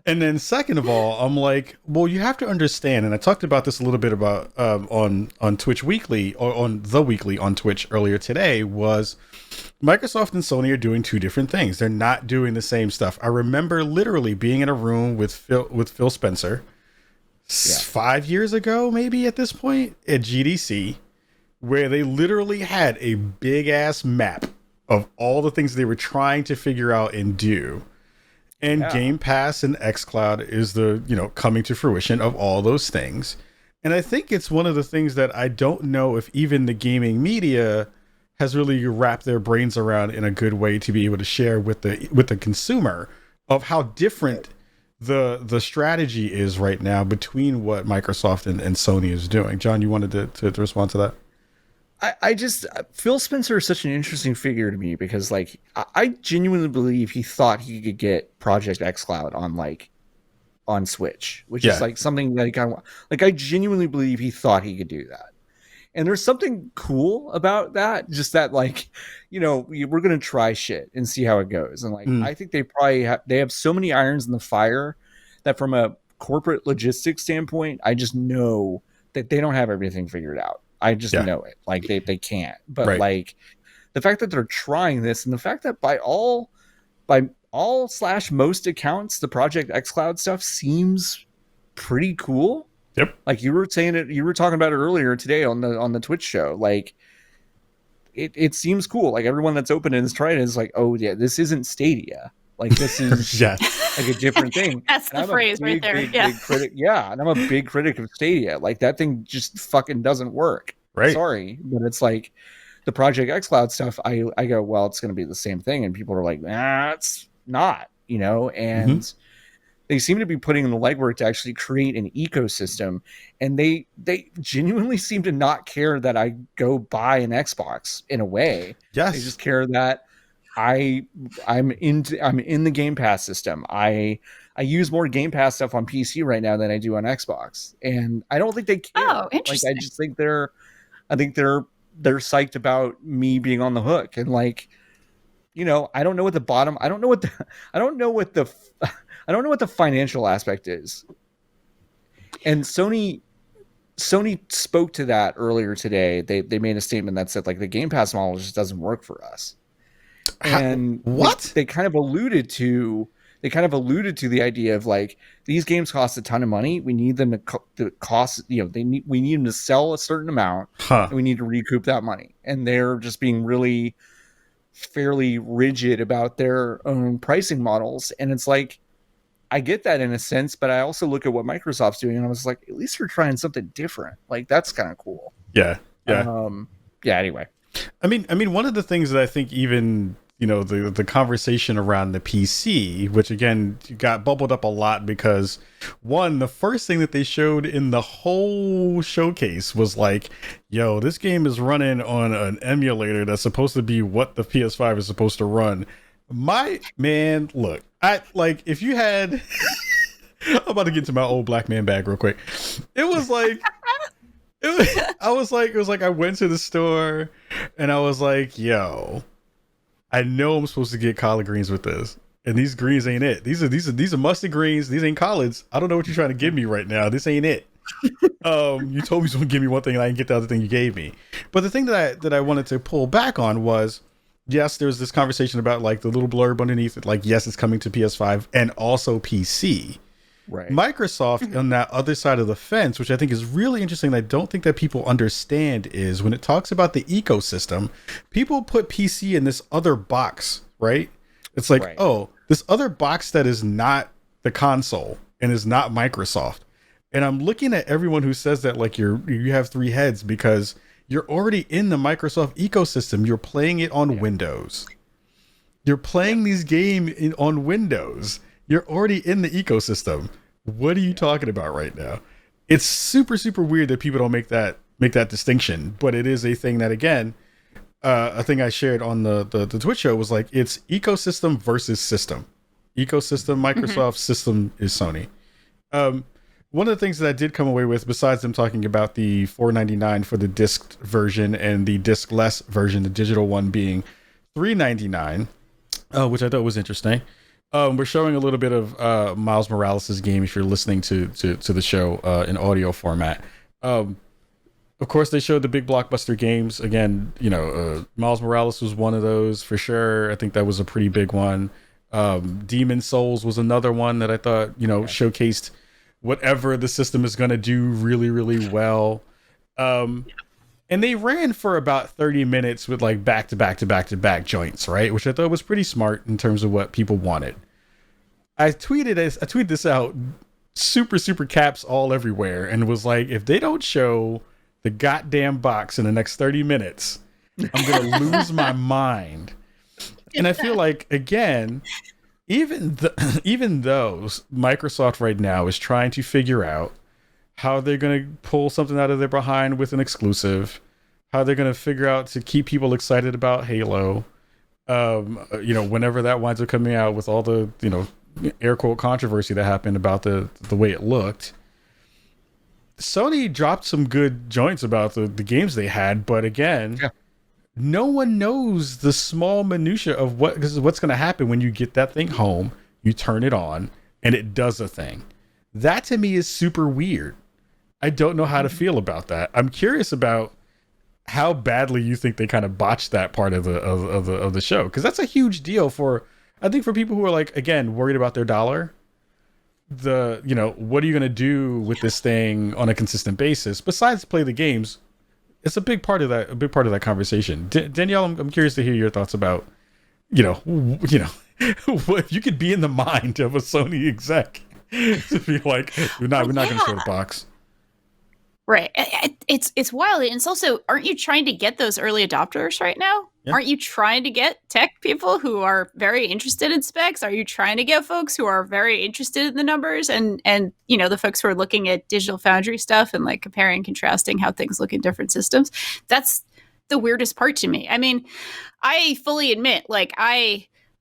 And then second of all, I'm like, well, you have to understand, and I talked about this a little bit about on Twitch Weekly, or on The Weekly on Twitch earlier today, was Microsoft and Sony are doing two different things. They're not doing the same stuff. I remember literally being in a room with Phil Spencer 5 years ago, maybe at this point, at GDC, where they literally had a big ass map of all the things they were trying to figure out and do. And Game Pass and xCloud is the, you know, coming to fruition of all those things. And I think it's one of the things that I don't know if even the gaming media has really wrapped their brains around in a good way to be able to share with the consumer of how different the strategy is right now between what Microsoft and Sony is doing. John, you wanted to respond to that? I just, Phil Spencer is such an interesting figure to me, because, like, I genuinely believe he thought he could get Project xCloud on Switch, which is like something that he kind of, like, I genuinely believe he thought he could do that. And there's something cool about that, just that, like, you know, we're going to try shit and see how it goes. And, like, I think they probably they have so many irons in the fire that from a corporate logistics standpoint, I just know that they don't have everything figured out. I just know it. Like, they can't. But like, the fact that they're trying this, and the fact that by all / most accounts, the Project xCloud stuff seems pretty cool. Yep. Like, you were talking about it earlier today on the Twitch show. Like, it seems cool. Like, everyone that's open and is trying it is like, oh yeah, this isn't Stadia. Like, this is like a different thing. That's the phrase right there. Big critic. Yeah. And I'm a big critic of Stadia. Like, that thing just fucking doesn't work. Right. Sorry. But it's like the Project xCloud stuff. I go, well, it's going to be the same thing. And people are like, nah, it's not, you know? And they seem to be putting in the legwork to actually create an ecosystem, and they genuinely seem to not care that I go buy an Xbox in a way. Yes. They just care that I'm in the Game Pass system. I use more Game Pass stuff on PC right now than I do on Xbox, and I don't think they care. Oh, interesting. Like, I just think they're psyched about me being on the hook, and like, you know, I don't know what the financial aspect is. And Sony spoke to that earlier today. They made a statement that said like the Game Pass model just doesn't work for us. And what they kind of alluded to the idea of like, these games cost a ton of money. We need them to cost, you know, we need them to sell a certain amount, and we need to recoup that money. And they're just being really fairly rigid about their own pricing models. And it's like, I get that in a sense, but I also look at what Microsoft's doing, and I was like, at least they're trying something different. Like, that's kind of cool. Yeah. Anyway. I mean, one of the things that I think even, you know, the conversation around the PC, which again got bubbled up a lot because one, the first thing that they showed in the whole showcase was like, yo, this game is running on an emulator that's supposed to be what the PS5 is supposed to run. My man, look, I like, if you had I'm about to get into my old black man bag real quick. It was like I went to the store and I was like, yo, I know I'm supposed to get collard greens with this, and these greens ain't it. These are mustard greens. These ain't collards. I don't know what you're trying to give me right now. This ain't it. You told me you was gonna give me one thing and I didn't get the other thing you gave me. But the thing that I wanted to pull back on was, yes, there was this conversation about like the little blurb underneath it, like, yes, it's coming to PS5 and also PC. Right. Microsoft on that other side of the fence, which I think is really interesting, I don't think that people understand, is when it talks about the ecosystem, people put PC in this other box, right? It's like, right, oh, this other box that is not the console and is not Microsoft. And I'm looking at everyone who says that like you have three heads, because you're already in the Microsoft ecosystem. You're playing it on Windows. You're playing these games on Windows. You're already in the ecosystem. What are you talking about right now? It's super, super weird that people don't make that distinction, but it is a thing that, again, a thing I shared on the Twitch show was like, it's ecosystem versus system. Ecosystem, Microsoft, system is Sony. One of the things that I did come away with, besides them talking about the $4.99 for the disc version and the disc-less version, the digital one being $3.99, which I thought was interesting. We're showing a little bit of Miles Morales' game if you're listening to the show in audio format. Of course, they showed the big blockbuster games. Again, you know, Miles Morales was one of those for sure. I think that was a pretty big one. Demon Souls was another one that I thought, you know, showcased whatever the system is going to do really, really well. And they ran for about 30 minutes with like back-to-back joints, right? Which I thought was pretty smart in terms of what people wanted. I tweeted this out, super, super caps all everywhere, and was like, if they don't show the goddamn box in the next 30 minutes, I'm going to lose my mind. And I feel like, again, even though Microsoft right now is trying to figure out how they're going to pull something out of their behind with an exclusive, how they're going to figure out to keep people excited about Halo, you know, whenever that winds up coming out, with all the, you know, air quote controversy that happened about the way it looked. Sony dropped some good joints about the games they had, but again, no one knows the small minutia of what's going to happen when you get that thing home, you turn it on, and it does a thing. That to me is super weird. I don't know how to feel about that. I'm curious about how badly you think they kind of botched that part of the show, because that's a huge deal for, I think, for people who are like, again, worried about their dollar. You know, what are you going to do with this thing on a consistent basis besides play the games? It's a big part of that conversation. Danielle, I'm curious to hear your thoughts about, you know, if you could be in the mind of a Sony exec to be like, we're not going to show the box. Right. It's wild. And it's also, aren't you trying to get those early adopters right now? Yeah. Aren't you trying to get tech people who are very interested in specs? Are you trying to get folks who are very interested in the numbers and the folks who are looking at Digital Foundry stuff and like comparing and contrasting how things look in different systems? That's the weirdest part to me. I mean, I fully admit, like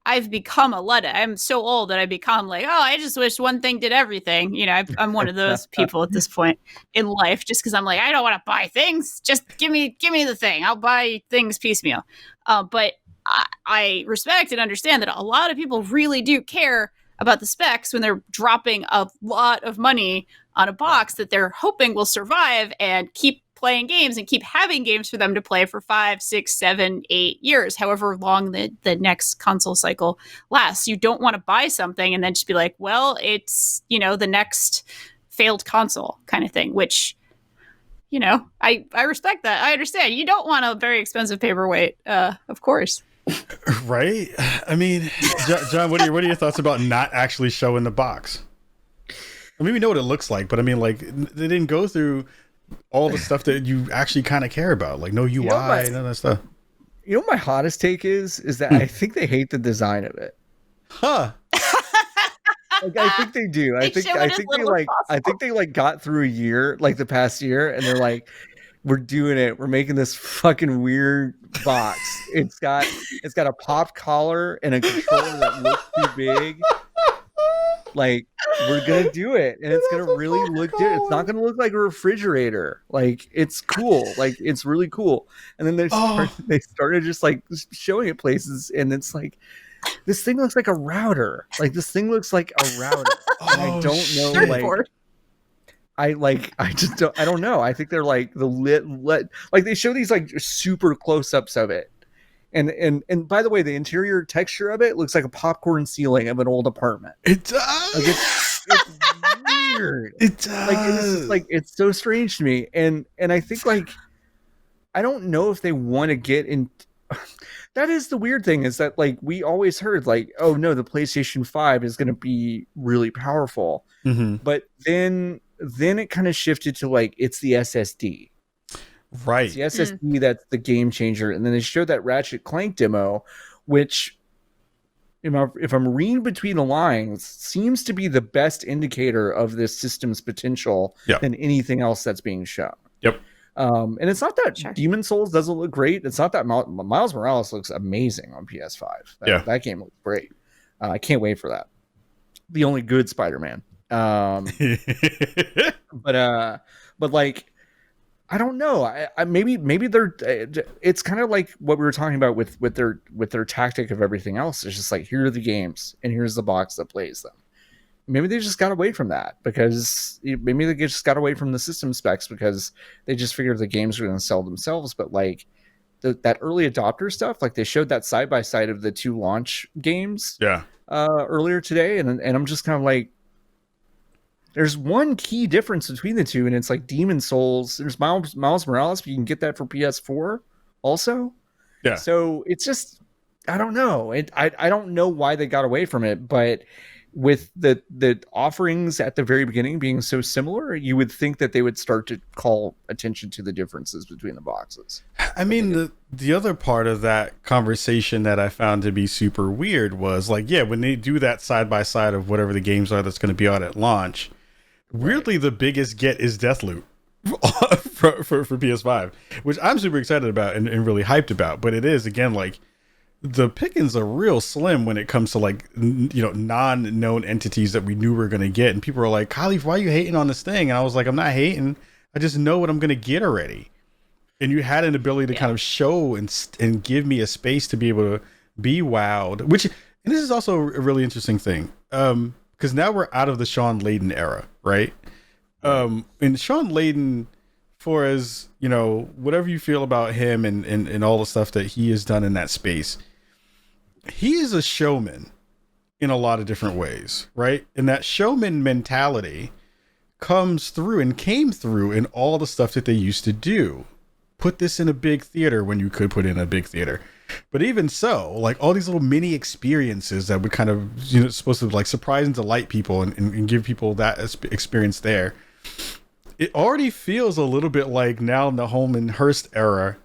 I've become a Luddite. I'm so old that I become like, oh, I just wish one thing did everything. I'm one of those people at this point in life, just because I'm like, I don't want to buy things. Just give me the thing. I'll buy things piecemeal. But I respect and understand that a lot of people really do care about the specs when they're dropping a lot of money on a box that they're hoping will survive and keep playing games and keep having games for them to play for 5, 6, 7, 8 years, however long the next console cycle lasts. You don't want to buy something and then just be like, well, it's, the next failed console kind of thing, which, I respect that. I understand. You don't want a very expensive paperweight, of course. Right? I mean, John, what are your thoughts about not actually showing the box? I mean, we know what it looks like, but I mean, like, they didn't go through all the stuff that you actually kind of care about, like no UI, none of that stuff. What my hottest take is that I think they hate the design of it. Huh. Like, I think they do. I think they like got through a year, like the past year, and they're like, we're doing it. We're making this fucking weird box. It's got a pop collar and a controller that looks too big. Like, we're gonna do it, and it's gonna really look good. It's not gonna look like a refrigerator. Like, it's cool. Like, it's really cool. And then they started just like showing it places, and it's like, this thing looks like a router. Like, this thing looks like a router. And I don't know. Like, I don't know. I think they're like the like they show these like super close ups of it. And by the way, the interior texture of it looks like a popcorn ceiling of an old apartment. It does. Like, it's weird. It does. Like, it's just like, it's so strange to me. And I think, like, I don't know if they want to get in. That is the weird thing, is that, like, we always heard, like, oh no, the PlayStation 5 is going to be really powerful. Mm-hmm. But then it kind of shifted to, like, it's the SSD. Right. It's the SSD that's the game changer. And then they showed that Ratchet Clank demo, which, if I'm reading between the lines, seems to be the best indicator of this system's potential than anything else that's being shown. Yep. And it's not that Demon Souls doesn't look great. It's not that Miles Morales looks amazing on PS5. That game looks great. I can't wait for that. The only good Spider-Man. But like, I don't know. I maybe they're. It's kind of like what we were talking about with their tactic of everything else. It's just like, here are the games and here's the box that plays them. Maybe they just got away from that because maybe they just got away from the system specs because they just figured the games were going to sell themselves. But like that early adopter stuff, like they showed that side by side of the two launch games earlier today, and I'm just kind of like, there's one key difference between the two, and it's like Demon Souls. There's Miles Morales, but you can get that for PS4 also. Yeah. So it's just, I don't know. I don't know why they got away from it, but with the offerings at the very beginning being so similar, you would think that they would start to call attention to the differences between the boxes. I mean, the other part of that conversation that I found to be super weird was like, when they do that side by side of whatever the games are that's going to be out at launch, weirdly, the biggest get is Deathloop for PS5, which I'm super excited about and really hyped about. But it is, again, like, the pickings are real slim when it comes to, like, non-known entities that we knew we were going to get. And people are like, Kahlief, why are you hating on this thing? And I was like, I'm not hating. I just know what I'm going to get already. And you had an ability to kind of show and give me a space to be able to be wowed, and this is also a really interesting thing. Because now we're out of the Sean Layden era, right? And Sean Layden, for as, whatever you feel about him and all the stuff that he has done in that space, he is a showman in a lot of different ways, right? And that showman mentality comes through and came through in all the stuff that they used to do. Put this in a big theater when you could put it in a big theater. But even so, like, all these little mini experiences that would kind of, supposed to like surprise and delight people and give people that experience there. it already feels a little bit like now in the home and Hearst era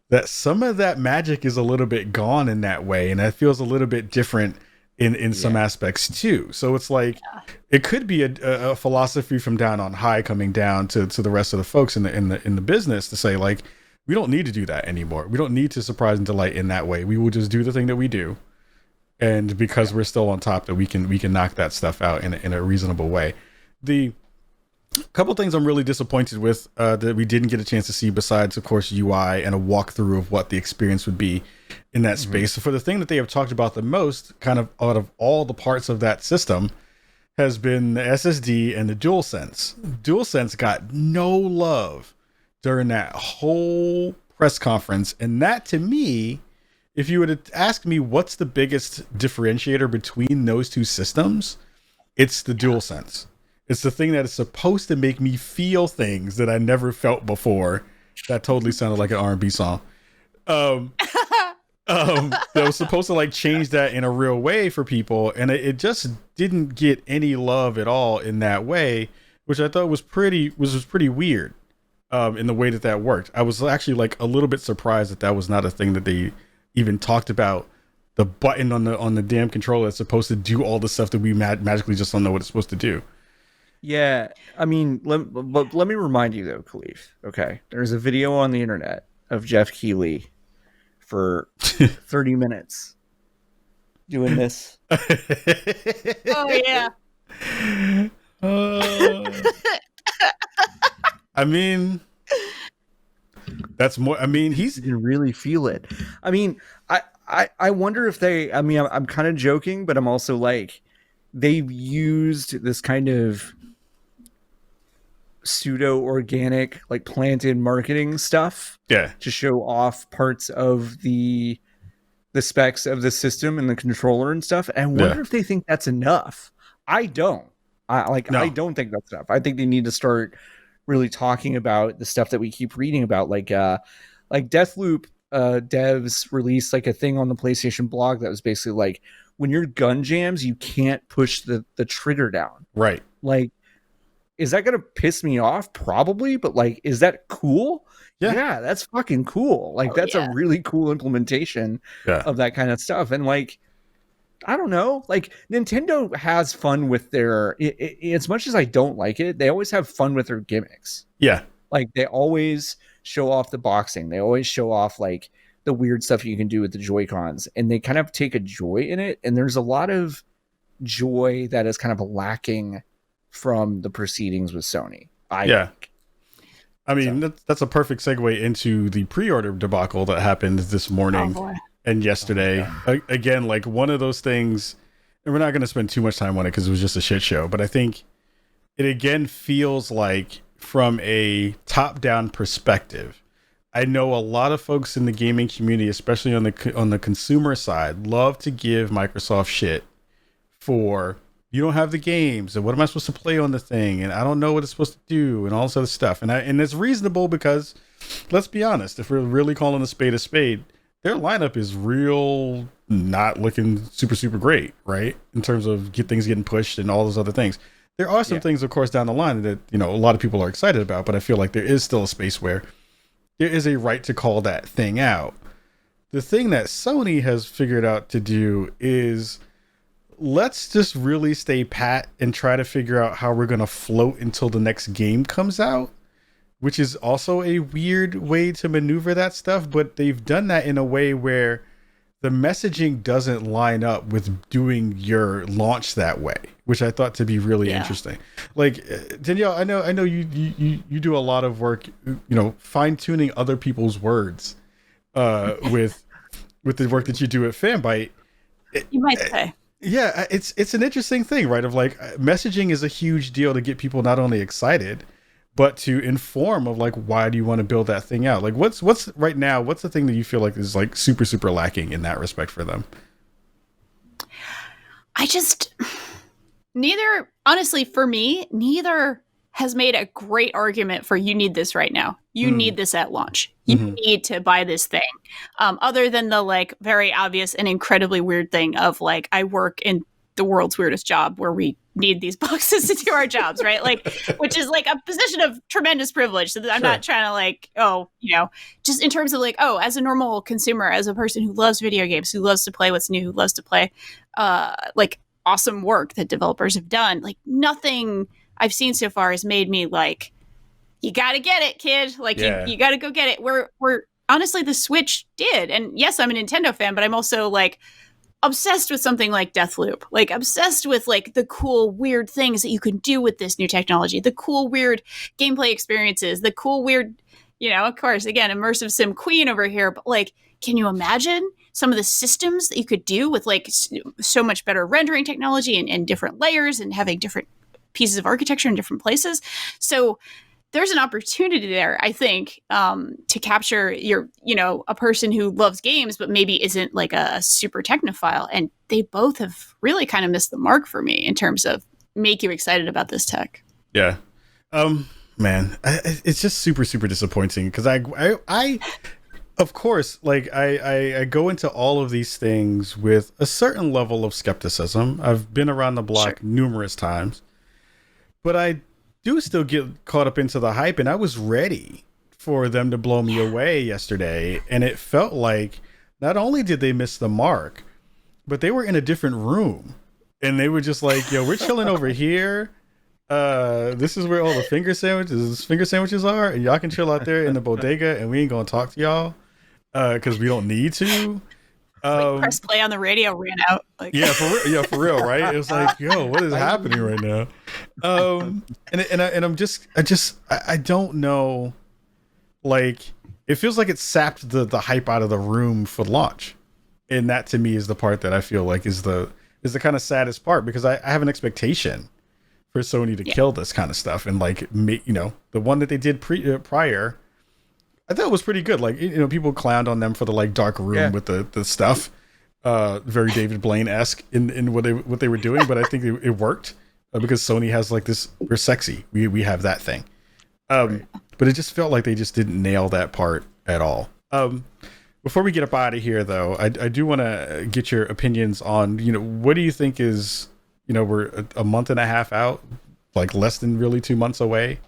that some of that magic is a little bit gone in that way, and that feels a little bit different in some aspects too. So it's like it could be a philosophy from down on high coming down to the rest of the folks in the business to say, like, we don't need to do that anymore. We don't need to surprise and delight in that way. We will just do the thing that we do, and because we're still on top, that we can knock that stuff out in a reasonable way. The couple things I'm really disappointed with that we didn't get a chance to see, besides of course UI and a walkthrough of what the experience would be in that space. So for the thing that they have talked about the most, kind of out of all the parts of that system, has been the SSD and the DualSense. DualSense got no love during that whole press conference, and that, to me, if you were to ask me what's the biggest differentiator between those two systems, it's the DualSense. It's the thing that is supposed to make me feel things that I never felt before. That totally sounded like an R&B song. That was supposed to like change that in a real way for people, and it just didn't get any love at all in that way, which I thought was pretty weird. In the way that worked, I was actually like a little bit surprised that was not a thing that they even talked about. The button on the damn controller that's supposed to do all the stuff that we magically just don't know what it's supposed to do. Yeah, I mean, let me remind you though, Kahlief. Okay, there's a video on the internet of Jeff Keighley for 30 minutes doing this. Oh yeah. I mean, that's more. I mean, you can really feel it. I mean, I wonder if they. I mean, I'm kind of joking, but I'm also like, they've used this kind of pseudo organic, like planted marketing stuff, to show off parts of the specs of the system and the controller and stuff. And I wonder if they think that's enough. I don't. I don't think that's enough. I think they need to start really talking about the stuff that we keep reading about, like Deathloop devs released like a thing on the PlayStation blog that was basically like, when your gun jams, you can't push the trigger down. Right. Like, is that gonna piss me off? Probably, but like, is that cool? Yeah, that's fucking cool. Like, that's a really cool implementation of that kind of stuff. And like, I don't know, like Nintendo has fun with their, as much as I don't like it, they always have fun with their gimmicks. Yeah. Like, they always show off the boxing. They always show off like the weird stuff you can do with the Joy-Cons, and they kind of take a joy in it. And there's a lot of joy that is kind of lacking from the proceedings with Sony. I think. I mean, that's a perfect segue into the pre-order debacle that happened this morning. Oh, boy. And yesterday, again, like one of those things, and we're not going to spend too much time on it because it was just a shit show, but I think it again feels like, from a top-down perspective, I know a lot of folks in the gaming community, especially on the consumer side, love to give Microsoft shit for, you don't have the games, and what am I supposed to play on the thing, and I don't know what it's supposed to do, and all this other stuff. And it's reasonable because, let's be honest, if we're really calling a spade, their lineup is real not looking super great, right? In terms of things getting pushed and all those other things. There are some things, of course, down the line that, you know, a lot of people are excited about, but I feel like there is still a space where there is a right to call that thing out. The thing that Sony has figured out to do is, let's just really stay pat and try to figure out how we're going to float until the next game comes out, which is also a weird way to maneuver that stuff. But they've done that in a way where the messaging doesn't line up with doing your launch that way, which I thought to be really interesting. Like, Danielle, I know you do a lot of work, you know, fine tuning other people's words with the work that you do at Fanbyte. You might say. Yeah, it's an interesting thing, right? Of like, messaging is a huge deal to get people not only excited, but to inform of like, why do you want to build that thing out? Like, what's right now, what's the thing that you feel like is like super lacking in that respect for them? Honestly, for me, neither has made a great argument for, you need this right now. You need this at launch. You need to buy this thing. Other than the like very obvious and incredibly weird thing of like, I work in the world's weirdest job where we need these boxes to do our jobs, right? Like, which is like a position of tremendous privilege. So I'm not trying to like, just in terms of like, as a normal consumer, as a person who loves video games, who loves to play what's new, who loves to play like awesome work that developers have done, like nothing I've seen so far has made me like, you got to get it, kid. Like you got to go get it. We're honestly, the Switch did. And yes, I'm a Nintendo fan, but I'm also like obsessed with something like Deathloop, like obsessed with like the cool, weird things that you can do with this new technology, the cool, weird gameplay experiences, the cool, weird, of course, again, immersive sim queen over here. But like, can you imagine some of the systems that you could do with like so much better rendering technology and different layers and having different pieces of architecture in different places? So there's an opportunity there, I think, to capture a person who loves games, but maybe isn't like a super technophile. And they both have really kind of missed the mark for me in terms of make you excited about this tech. Yeah. Man, it's just super, super disappointing because I of course, like I go into all of these things with a certain level of skepticism. I've been around the block numerous times, but I do still get caught up into the hype, and I was ready for them to blow me away yesterday, and it felt like not only did they miss the mark, but they were in a different room, and they were just like, yo, we're chilling over here, this is where all the finger sandwiches are, and y'all can chill out there in the bodega, and we ain't gonna talk to y'all because we don't need to. Like press play on the radio ran out. Like. Yeah, for real, right? It was like, yo, what is happening right now? I don't know. Like, it feels like it sapped the hype out of the room for launch, and that to me is the part that I feel like is the kind of saddest part, because I have an expectation for Sony to kill this kind of stuff, and like, the one that they did prior. I thought it was pretty good. Like, people clowned on them for the like dark room with the stuff, very David Blaine-esque in what they were doing. But I think it worked because Sony has like this. We're sexy. We have that thing. But it just felt like they just didn't nail that part at all. Before we get up out of here, though, I do want to get your opinions on what do you think is we're a month and a half out, like less than really 2 months away.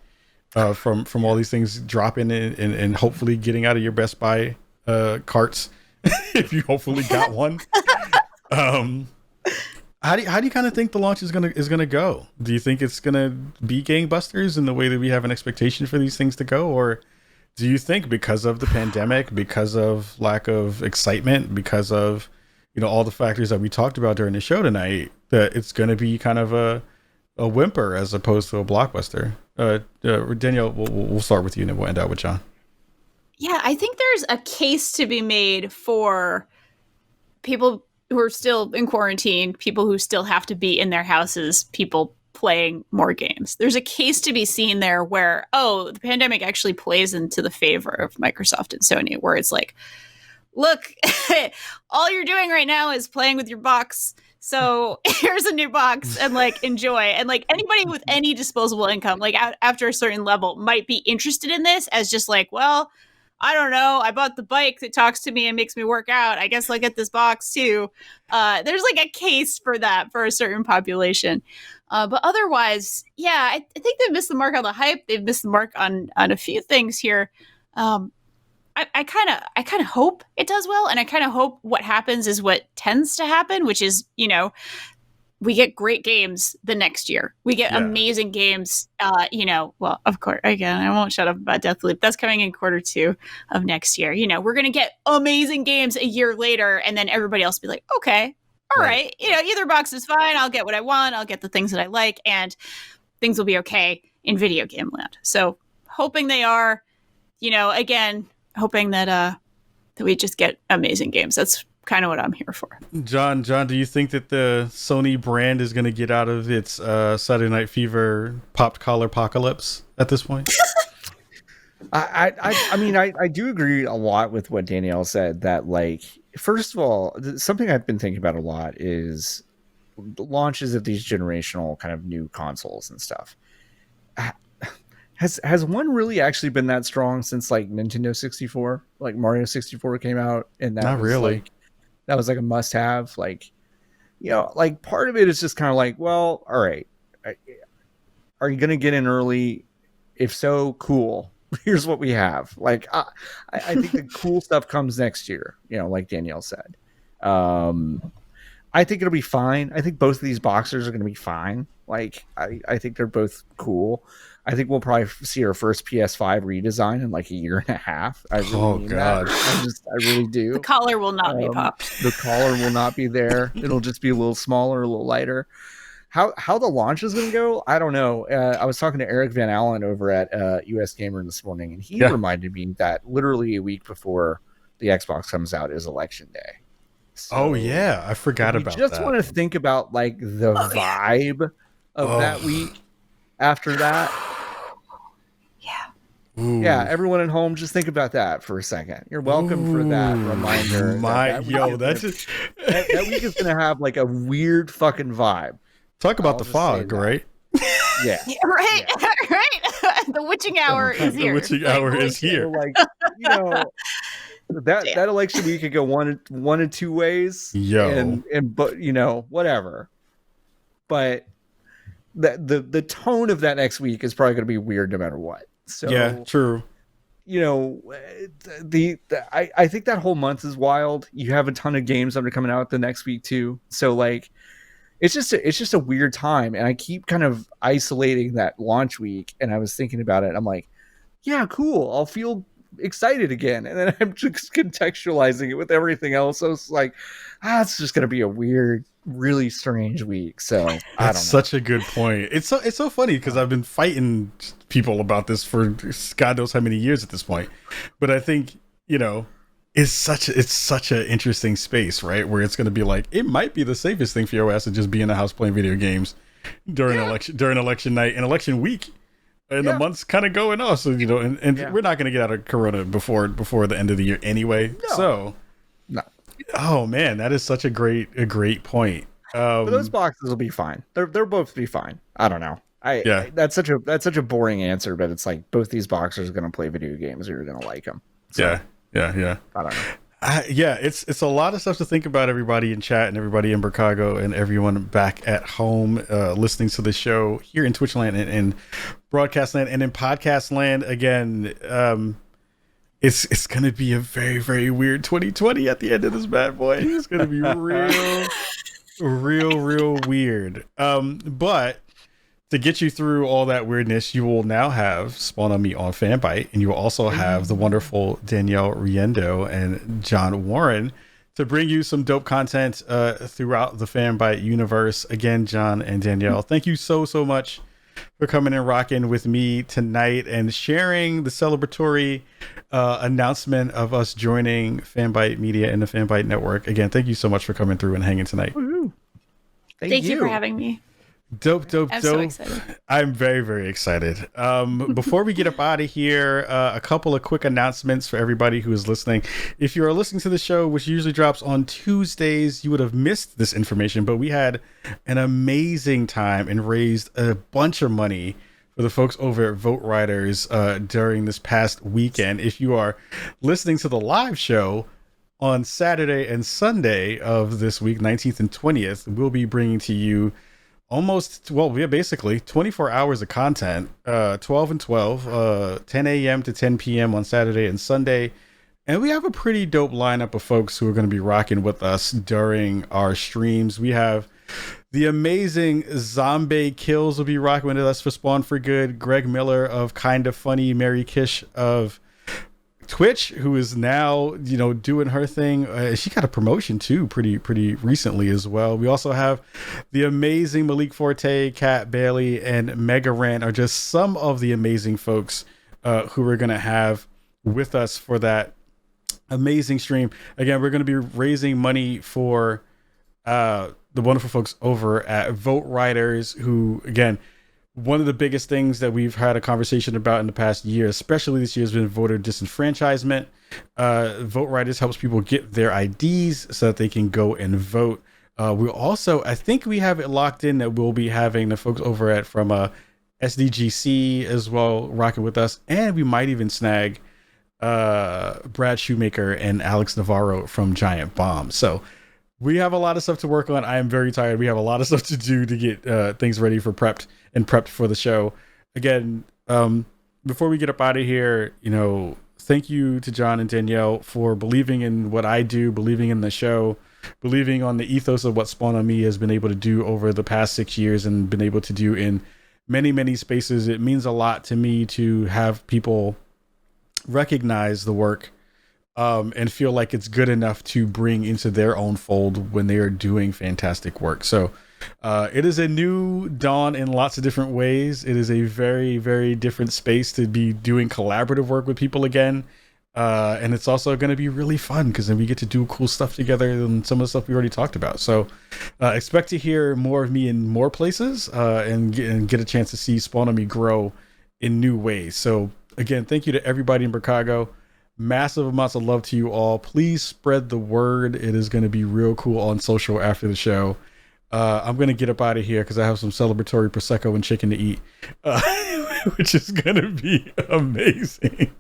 From all these things dropping and hopefully getting out of your Best Buy carts if you hopefully got one. How do you kind of think the launch is gonna go? Do you think it's gonna be gangbusters in the way that we have an expectation for these things to go, or do you think because of the pandemic, because of lack of excitement, because of all the factors that we talked about during the show tonight, that it's gonna be kind of a whimper as opposed to a blockbuster? Danielle, we'll start with you and then we'll end out with John. Yeah, I think there's a case to be made for people who are still in quarantine, people who still have to be in their houses, people playing more games. There's a case to be seen there where, the pandemic actually plays into the favor of Microsoft and Sony, where it's like, look, all you're doing right now is playing with your box. So here's a new box and like enjoy. And like anybody with any disposable income, like after a certain level, might be interested in this as just like, well, I don't know. I bought the bike that talks to me and makes me work out. I guess I'll get this box too. There's like a case for that for a certain population. But otherwise, I think they've missed the mark on the hype. They've missed the mark on a few things here. I kind of hope it does well, and I kind of hope what happens is what tends to happen, which is we get great games the next year. We get amazing games. Well, of course, again, I won't shut up about Deathloop. That's coming in Q2 of next year. We're gonna get amazing games a year later, and then everybody else will be like, okay, all right, either box is fine. I'll get what I want. I'll get the things that I like, and things will be okay in video game land. So hoping they are, again. Hoping that we just get amazing games. That's kind of what I'm here for. John, do you think that the Sony brand is going to get out of its Saturday Night Fever popped collar apocalypse at this point? I mean, I do agree a lot with what Danielle said, that like, first of all, something I've been thinking about a lot is the launches of these generational kind of new consoles and stuff. Has one really actually been that strong since like Nintendo 64? Like Mario 64 came out, and that not was really. Like, that was like a must-have. Like, like part of it is just kind of like, well, all right, are you going to get in early? If so, cool. Here's what we have. Like, I think the cool stuff comes next year, like Danielle said. I think it'll be fine. I think both of these boxers are going to be fine. Like, I think they're both cool. I think we'll probably see our first PS5 redesign in like a year and a half. I really mean that. I really do. The collar will not be popped. The collar will not be there. It'll just be a little smaller, a little lighter. How the launch is going to go, I don't know. I was talking to Eric Van Allen over at US Gamer this morning, and he reminded me that literally a week before the Xbox comes out is Election Day. So I forgot about that. Just want to think about like the vibe of that week after that. Ooh. Yeah, everyone at home, just think about that for a second. You're welcome for that reminder. That week is going to have like a weird fucking vibe. Talk about the fog, right? Yeah. Right. Yeah. Right. The witching hour is here. The witching hour is here. Like, that election week could go one of two ways. But whatever. But the tone of that next week is probably going to be weird no matter what. So yeah, true. I think that whole month is wild. You have a ton of games that are coming out the next week too. So like, it's just a weird time, and I keep kind of isolating that launch week. And I was thinking about it. I'm like, yeah, cool. I'll feel excited again, and then I'm just contextualizing it with everything else. So it's like, it's just gonna be a weird, really strange week. So I don't know. Such a good point. It's so funny because I've been fighting people about this for God knows how many years at this point, but I think it's such an interesting space, right? Where it's going to be like, it might be the safest thing for your ass to just be in the house playing video games during election night and election week, and the month's kind of going off. So we're not going to get out of Corona before the end of the year anyway. No. So, no. Oh man, that is such a great point. But those boxes will be fine. They're both be fine. I don't know. That's such a boring answer, but it's like both these boxers are going to play video games, or you're going to like them. So, yeah. I don't know. It's a lot of stuff to think about, everybody in chat and everybody in Brookago and everyone back at home listening to the show here in Twitch land and in broadcast land and in podcast land. Again, it's going to be a very, very weird 2020 at the end of this bad boy. It's going to be real weird. But to get you through all that weirdness, you will now have Spawn on Me on Fanbyte, and you will also have the wonderful Danielle Riendeau and John Warren to bring you some dope content throughout the Fanbyte universe. Again, John and Danielle, thank you so much for coming and rocking with me tonight and sharing the celebratory announcement of us joining Fanbyte Media and the Fanbyte Network. Again, thank you so much for coming through and hanging tonight. Thank you for having me. Dope. I'm so excited. I'm very, very excited. Before we get up out of here, a couple of quick announcements for everybody who is listening. If you are listening to the show, which usually drops on Tuesdays, you would have missed this information, but we had an amazing time and raised a bunch of money for the folks over at Vote Riders during this past weekend. If you are listening to the live show on Saturday and Sunday of this week, 19th and 20th, we'll be bringing to you basically 24 hours of content, 12 and 12, 10 a.m. to 10 p.m. on Saturday and Sunday. And we have a pretty dope lineup of folks who are going to be rocking with us during our streams. We have the amazing Zombie Kills will be rocking with us for Spawn for Good. Greg Miller of Kinda Funny, Mary Kish of Twitch, who is now doing her thing. She got a promotion too pretty recently as well. We also have the amazing Malik Forte, Kat Bailey, and Mega Ran are just some of the amazing folks who we're gonna have with us for that amazing stream. Again, we're gonna be raising money for the wonderful folks over at Vote Riders, who, again, one of the biggest things that we've had a conversation about in the past year, especially this year, has been voter disenfranchisement. Vote Riders helps people get their IDs so that they can go and vote. We also, I think we have it locked in that we'll be having the folks over at from SDGC as well rocking with us, and we might even snag Brad Shoemaker and Alex Navarro from Giant Bomb. So we have a lot of stuff to work on. I am very tired. We have a lot of stuff to do to get things ready for prepped for the show. Again, before we get up out of here, thank you to John and Danielle for believing in what I do, believing in the show, believing on the ethos of what Spawn on Me has been able to do over the past 6 years and been able to do in many, many spaces. It means a lot to me to have people recognize the work and feel like it's good enough to bring into their own fold when they are doing fantastic work. So it is a new dawn in lots of different ways. It is a very, very different space to be doing collaborative work with people again. And it's also going to be really fun because then we get to do cool stuff together and some of the stuff we already talked about. So expect to hear more of me in more places and get a chance to see Spawn on Me grow in new ways. So again, thank you to everybody in Brookago. Massive amounts of love to you all. Please spread the word. It is going to be real cool on social after the show. I'm going to get up out of here because I have some celebratory Prosecco and chicken to eat, which is going to be amazing.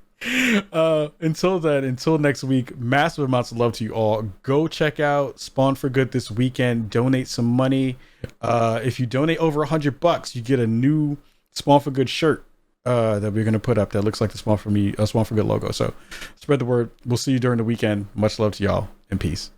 Until next week, massive amounts of love to you all. Go check out Spawn for Good this weekend. Donate some money. If you donate over $100, you get a new Spawn for Good shirt that we're going to put up that looks like the Spawn for Good logo. So spread the word. We'll see you during the weekend. Much love to y'all and peace.